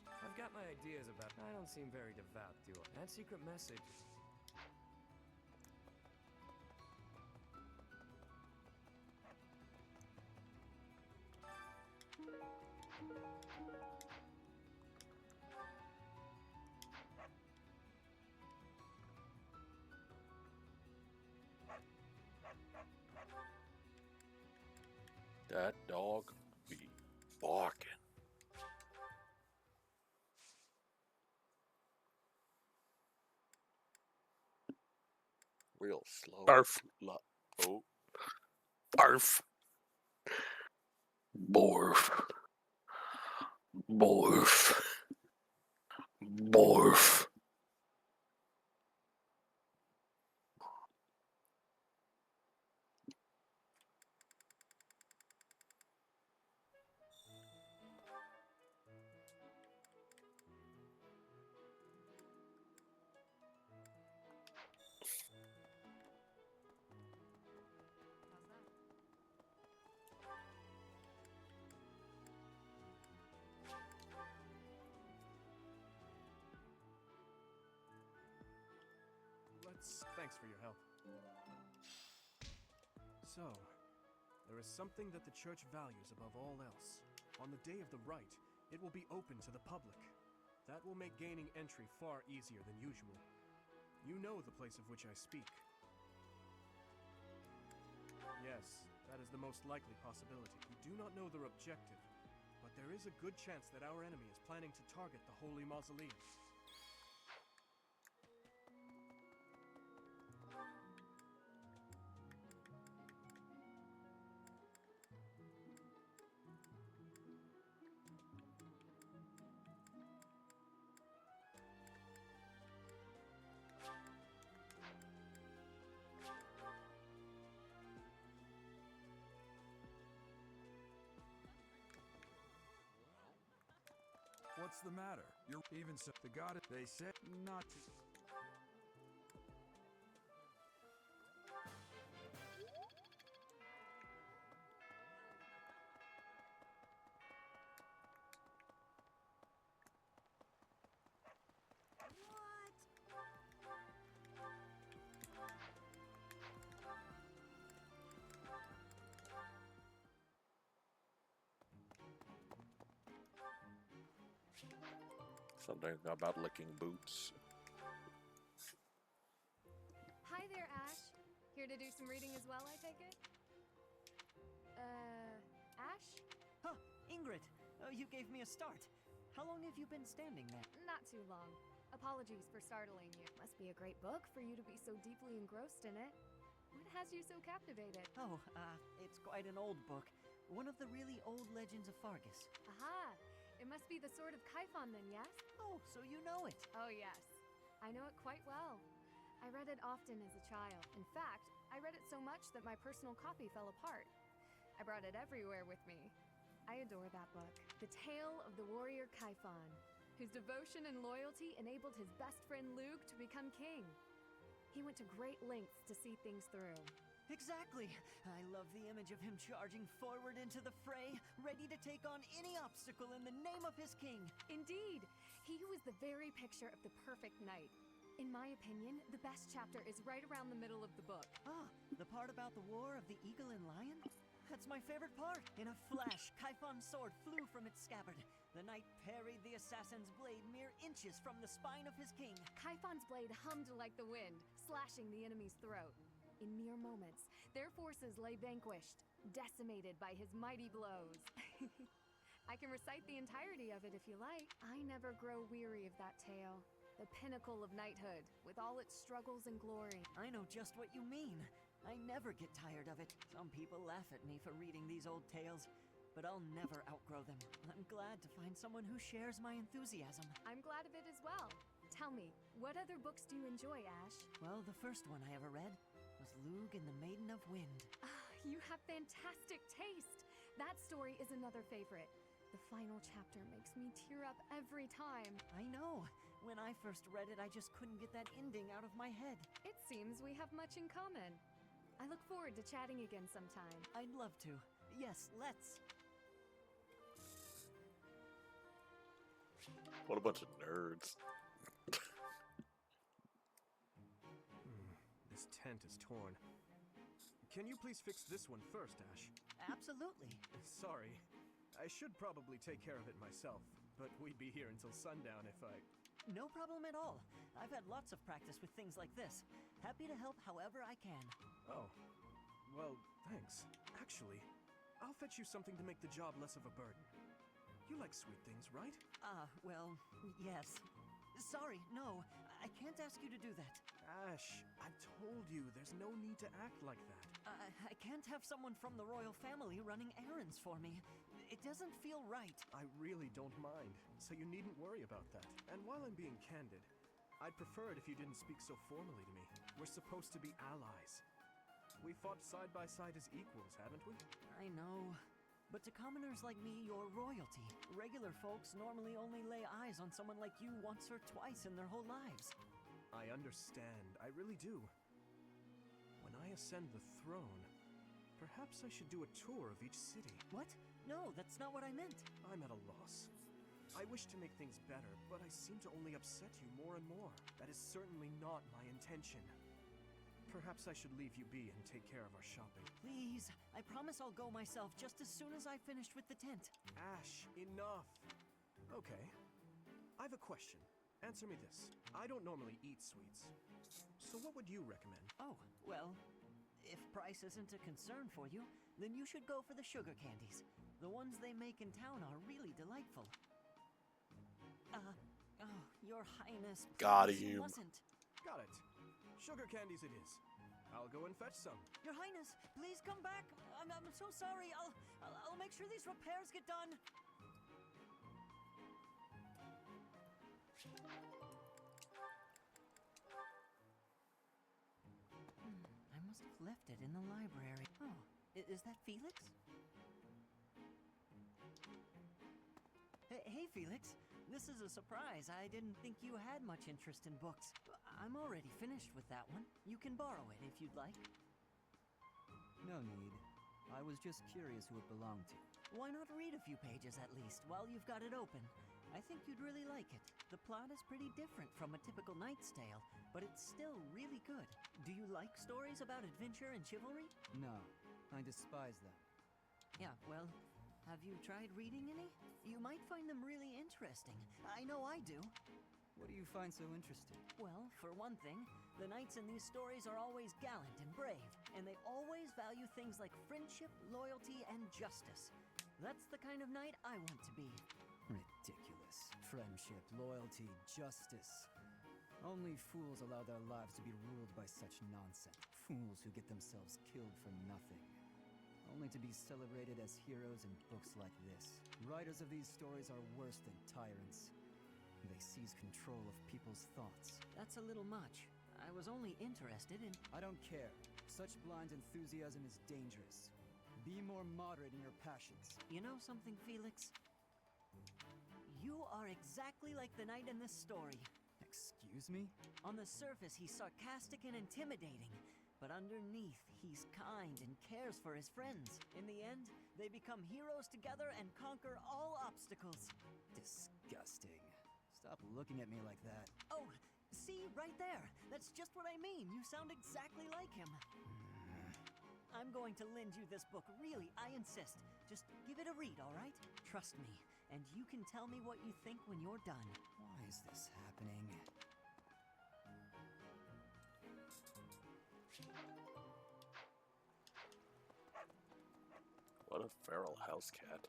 I've got my ideas about. I don't seem very devout, do I? That secret message. That dog be barking. Real slow. Barf. Oh. Barf. Borf. Borf. Borf. Thanks for your help. So, there is something that the church values above all else. On the day of the rite, it will be open to the public. That will make gaining entry far easier than usual. You know the place of which I speak. Yes, that is the most likely possibility. We do not know their objective, but there is a good chance that our enemy is planning to target the Holy Mausoleum. What's the matter? You're even so. The goddess, they said not to. Something about licking boots. Hi there, Ashe. Here to do some reading as well, I take it? Ashe? Huh, Ingrid, you gave me a start. How long have you been standing there? Not too long. Apologies for startling you. Must be a great book for you to be so deeply engrossed in it. What has you so captivated? Oh, it's quite an old book. One of the really old legends of Fargus. Aha! It must be the Sword of Kaifon then, yes? Oh, so you know it. Oh, yes. I know it quite well. I read it often as a child. In fact, I read it so much that my personal copy fell apart. I brought it everywhere with me. I adore that book. The tale of the warrior Kaifon, whose devotion and loyalty enabled his best friend Luke to become king. He went to great lengths to see things through. Exactly. I love the image of him charging forward into the fray, ready to take on any obstacle in the name of his king. Indeed. He was the very picture of the perfect knight. In my opinion, the best chapter is right around the middle of the book. Ah, the part about the war of the eagle and lion? That's my favorite part. In a flash, Kaifon's sword flew from its scabbard. The knight parried the assassin's blade mere inches from the spine of his king. Kaifon's blade hummed like the wind, slashing the enemy's throat. In mere moments, their forces lay vanquished, decimated by his mighty blows. I can recite the entirety of it if you like. I never grow weary of that tale. The pinnacle of knighthood, with all its struggles and glory. I know just what you mean. I never get tired of it. Some people laugh at me for reading these old tales, but I'll never outgrow them. I'm glad to find someone who shares my enthusiasm. I'm glad of it as well. Tell me, what other books do you enjoy, Ashe? Well, the first one I ever read was Lug and the Maiden of Wind. You have fantastic taste! That story is another favorite. The final chapter makes me tear up every time. I know. When I first read it, I just couldn't get that ending out of my head. It seems we have much in common. I look forward to chatting again sometime. I'd love to. Yes, let's. What a bunch of nerds. This tent is torn. Can you please fix this one first, Ashe? Absolutely. Sorry. I should probably take care of it myself, but we'd be here until sundown if I... No problem at all. I've had lots of practice with things like this. Happy to help however I can. Oh. Well, thanks. Actually, I'll fetch you something to make the job less of a burden. You like sweet things, right? Well, yes. Sorry, no. I can't ask you to do that. Ashe, I've told you, there's no need to act like that. I can't have someone from the royal family running errands for me. It doesn't feel right. I really don't mind, so you needn't worry about that. And while I'm being candid, I'd prefer it if you didn't speak so formally to me. We're supposed to be allies. We fought side by side as equals, haven't we? I know. But to commoners like me, you're royalty. Regular folks normally only lay eyes on someone like you once or twice in their whole lives. I understand. I really do. When I ascend the throne, perhaps I should do a tour of each city. What? No, that's not what I meant. I'm at a loss. I wish to make things better, but I seem to only upset you more and more. That is certainly not my intention. Perhaps I should leave you be and take care of our shopping. Please, I promise I'll go myself just as soon as I've finished with the tent. Ashe, enough! Okay. I have a question. Answer me this. I don't normally eat sweets. So what would you recommend? Oh, well, if price isn't a concern for you, then you should go for the sugar candies. The ones they make in town are really delightful. Oh, Your Highness, Got please, you him. mustn't. Got it. Sugar candies it is. I'll go and fetch some. Your Highness, please come back. I'm so sorry. I'll make sure these repairs get done. I must have left it in the library. Oh, is that Felix? Hey, Felix. This is a surprise. I didn't think you had much interest in books. I'm already finished with that one. You can borrow it if you'd like. No need. I was just curious who it belonged to. Why not read a few pages at least while you've got it open? I think you'd really like it. The plot is pretty different from a typical knight's tale, but it's still really good. Do you like stories about adventure and chivalry? No, I despise them. Yeah, well, have you tried reading any? You might find them really interesting. I know I do. What do you find so interesting? Well, for one thing, the knights in these stories are always gallant and brave, and they always value things like friendship, loyalty, and justice. That's the kind of knight I want to be. Ridiculous. Friendship, loyalty, justice. Only fools allow their lives to be ruled by such nonsense. Fools who get themselves killed for nothing. Only to be celebrated as heroes in books like this. Writers of these stories are worse than tyrants. They seize control of people's thoughts. That's a little much. I was only interested in... I don't care. Such blind enthusiasm is dangerous. Be more moderate in your passions. You know something, Felix? You are exactly like the knight in this story. Excuse me? On the surface, he's sarcastic and intimidating. But underneath, he's kind and cares for his friends. In the end, they become heroes together and conquer all obstacles. Disgusting. Stop looking at me like that. Oh, see, right there. That's just what I mean. You sound exactly like him. I'm going to lend you this book, really, I insist. Just give it a read, all right? Trust me, and you can tell me what you think when you're done. Why is this happening? What a feral house cat.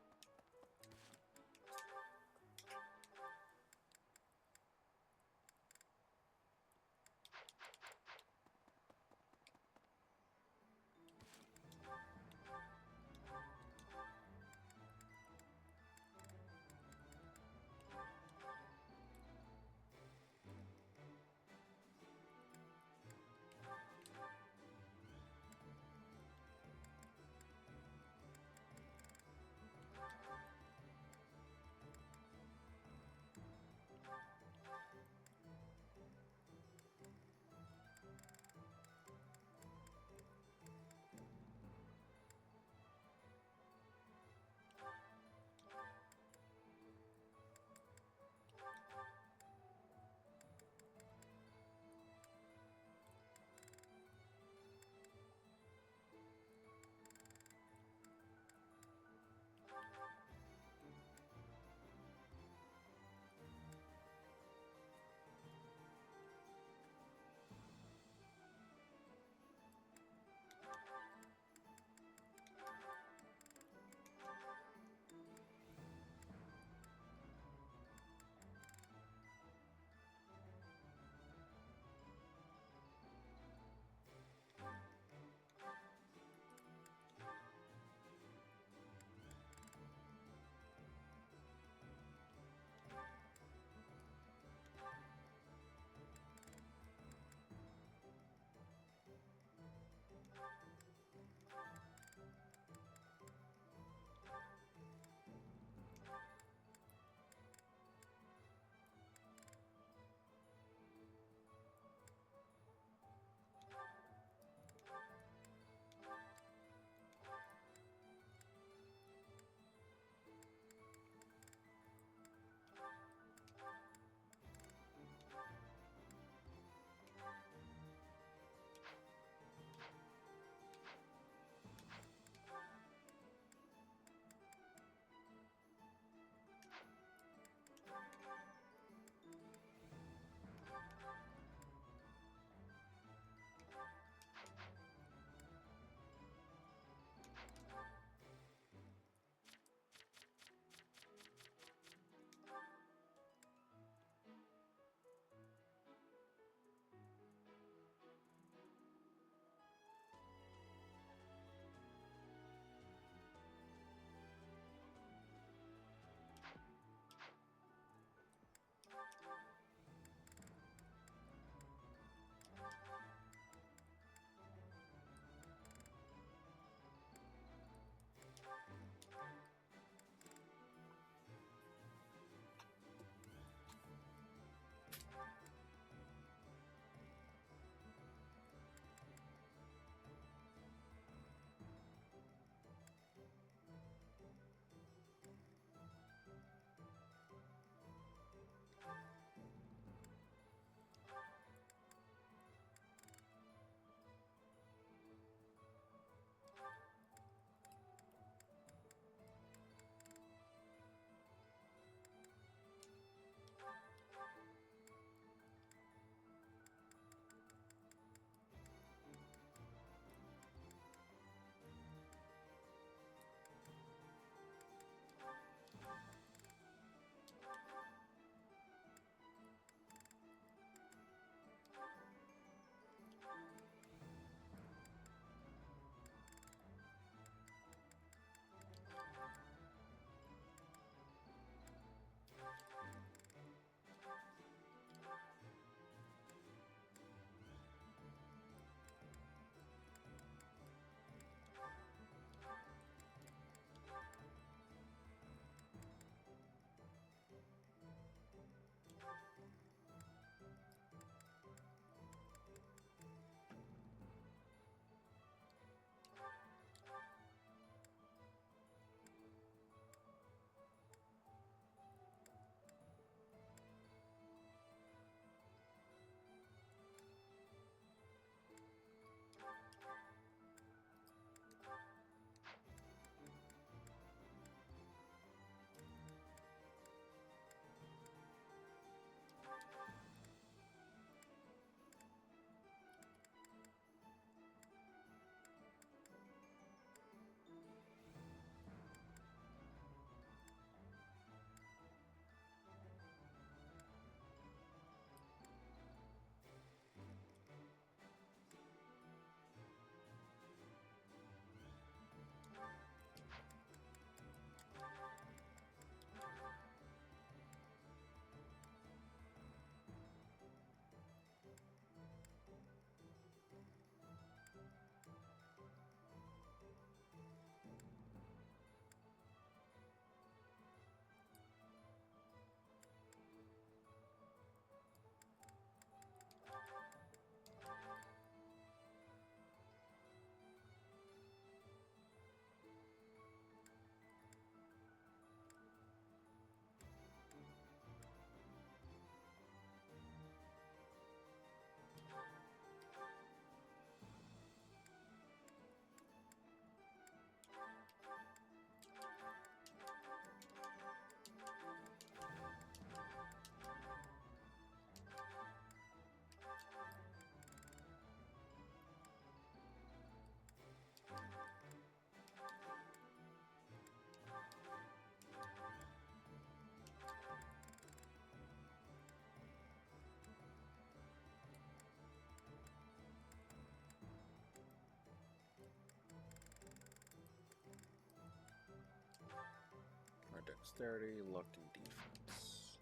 Dexterity, luck, and defense.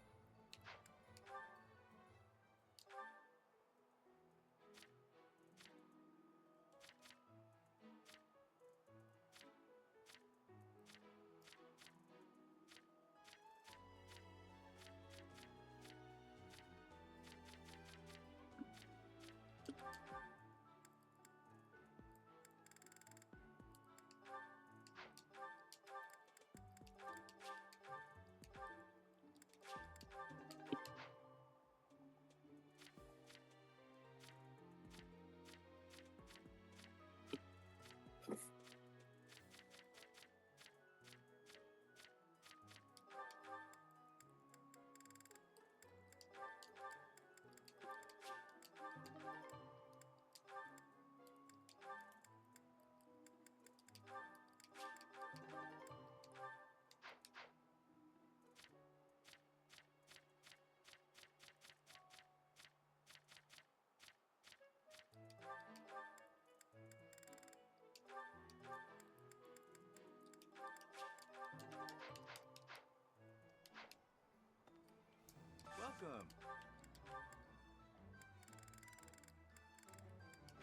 Welcome.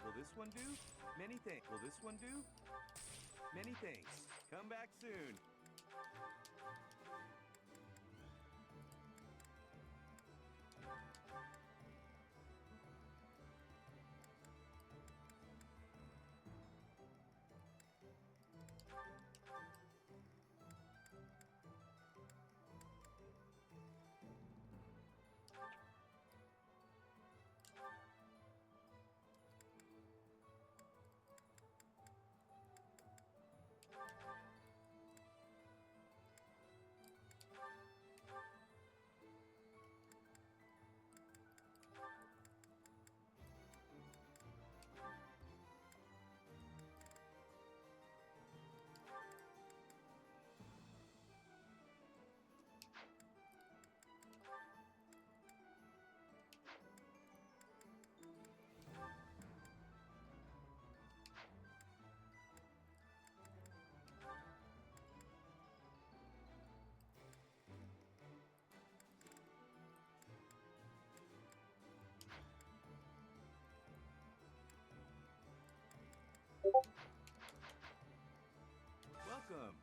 Will this one do? Many thanks. Will this one do? Many thanks. Come back soon. Welcome.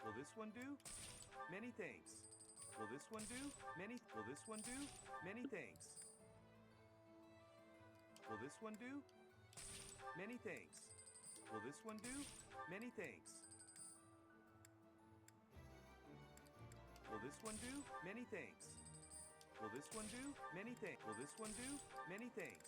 Will this one do? Many thanks. Will this one do? Will this one do? Many thanks. Will this one do? Many thanks. Will this one do? Many thanks. Will this one do? Many thanks. Will this one do? Many thanks. Will this one do? Many thanks.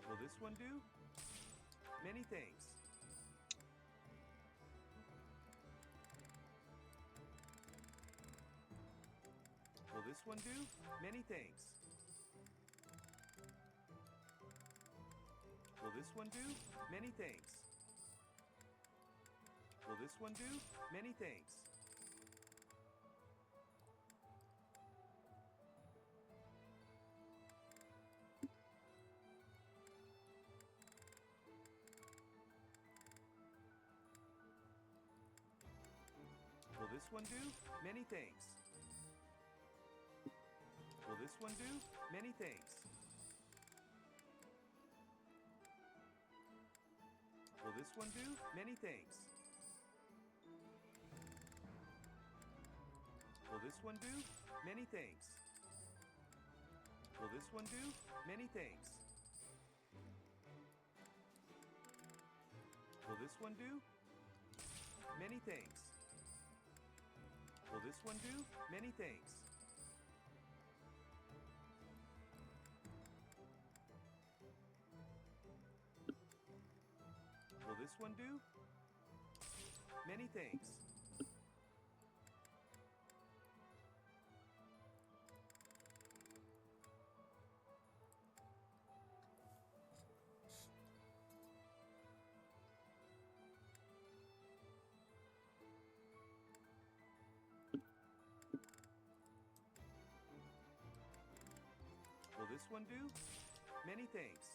Will this one do? Many thanks. Will this one do? Many thanks. Will this one do? Many thanks. Will this one do? Many thanks. Will this one do? Many thanks. Will this one do? Many thanks. Will this one do? Many thanks. Will this one do? Many thanks. Will this one do? Many thanks. Will this one do? Many thanks. Will this one do? Many thanks. Will this one do? Many thanks. this one do? Many thanks.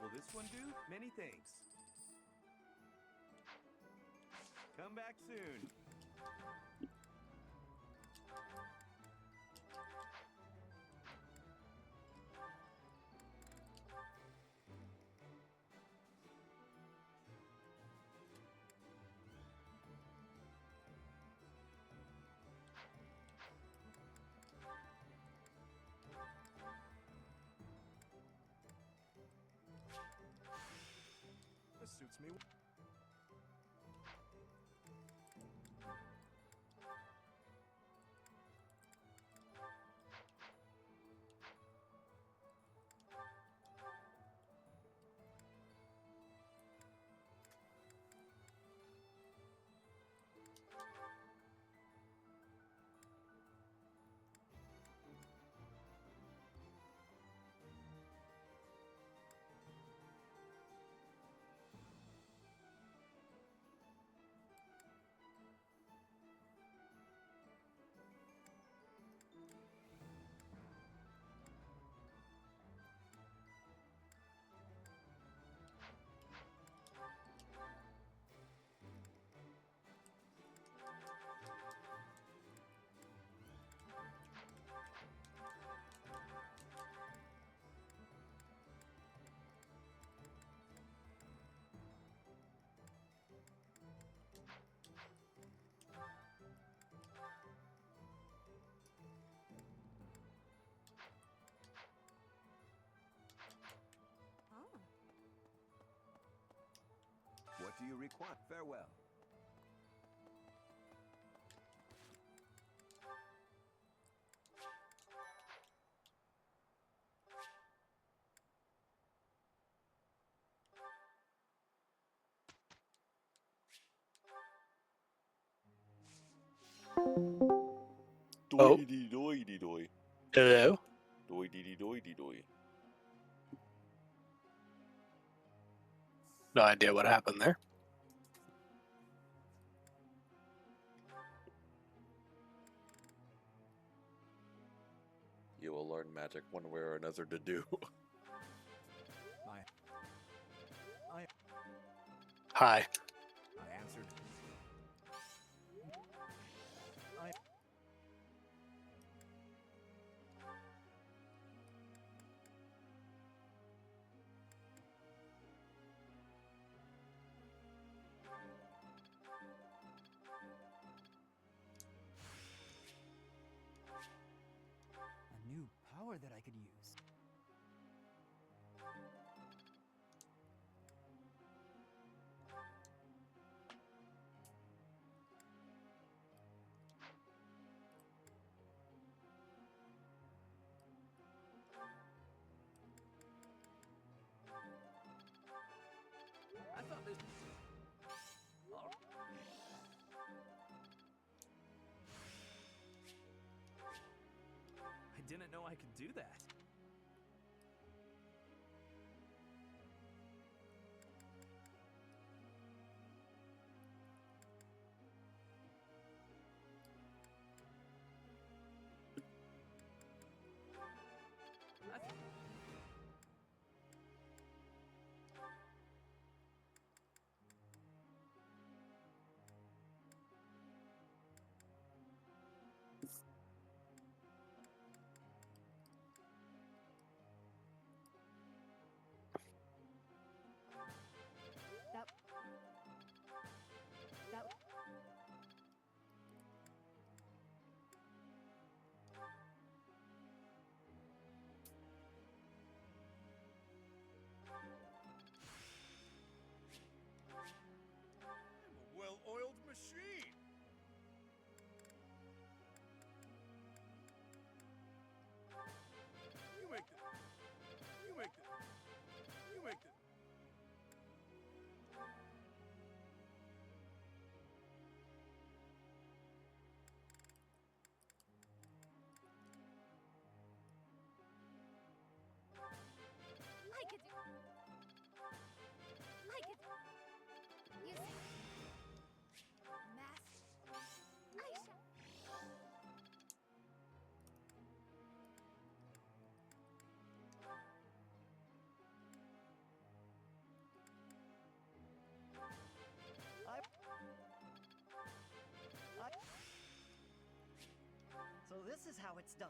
Will this one do? Many thanks. Come back soon. This suits me. What do you require? Farewell. Oh. Doidy doidy doy. Hello? Doidy doidy doy. No idea what happened there. You will learn magic one way or another to do. Hi. I answered. A new power that I could use. I thought this. I didn't know I could do that. This is how it's done.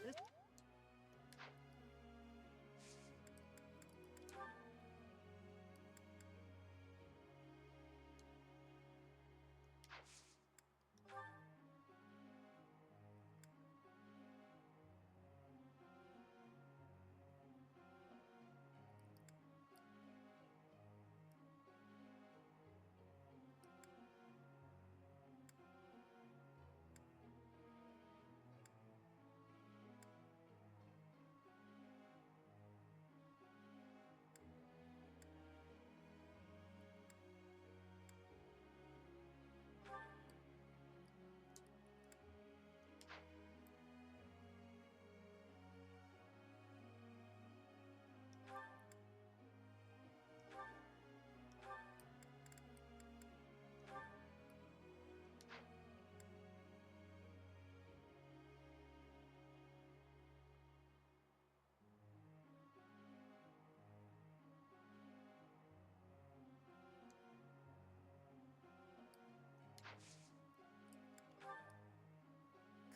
This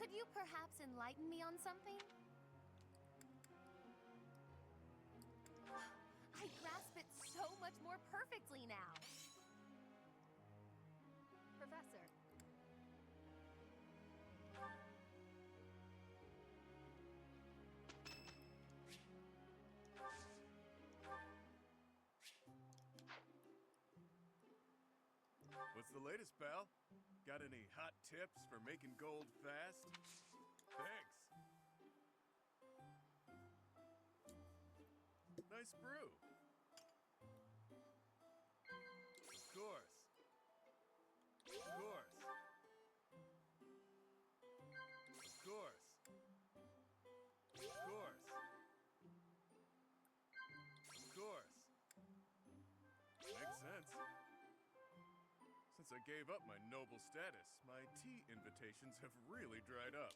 Could you perhaps enlighten me on something? I grasp it so much more perfectly now. Professor. What's the latest, pal? Got any hot tips for making gold fast? Thanks. Nice brew. Of course. Of course. Of course. Of course. Of course. Makes sense. Since I gave up my noble status, my tea invitations have really dried up.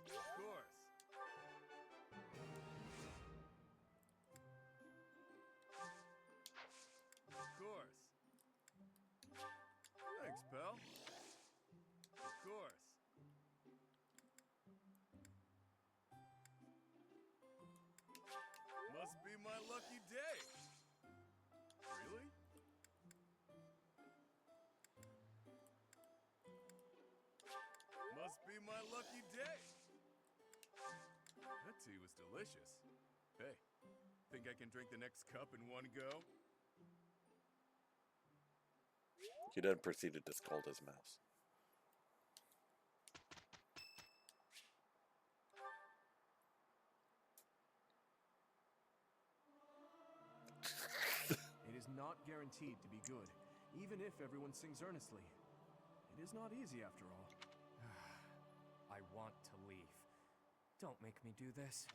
Of course. Of course. Thanks, pal. Of course. Must be my lucky day. Really? Must be my lucky day. That tea was delicious. Hey, think I can drink the next cup in one go? He then proceeded to scold his mouse. It is not guaranteed to be good, even if everyone sings earnestly. It is not easy after all. I want to leave. Don't make me do this.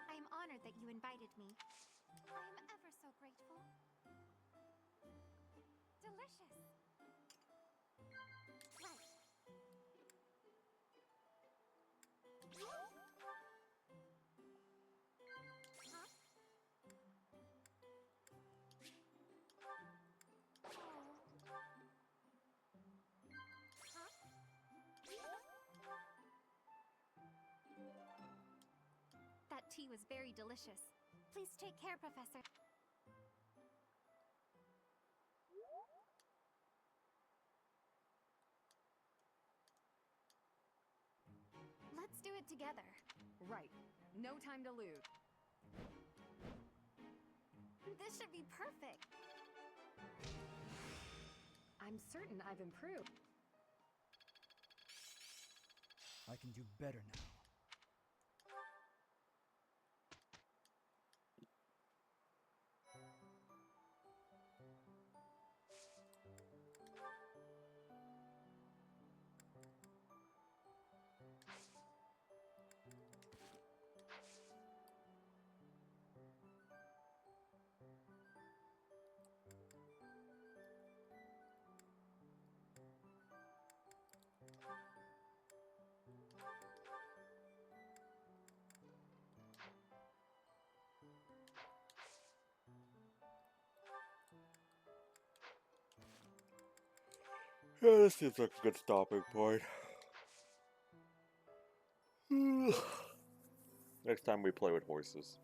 I am honored that you invited me. I am ever so grateful. Delicious. Right. Huh? That tea was very delicious. Please take care, Professor. Let's do it together. Right. No time to lose. This should be perfect. I'm certain I've improved. I can do better now. Yeah, this seems like a good stopping point. Next time we play with horses.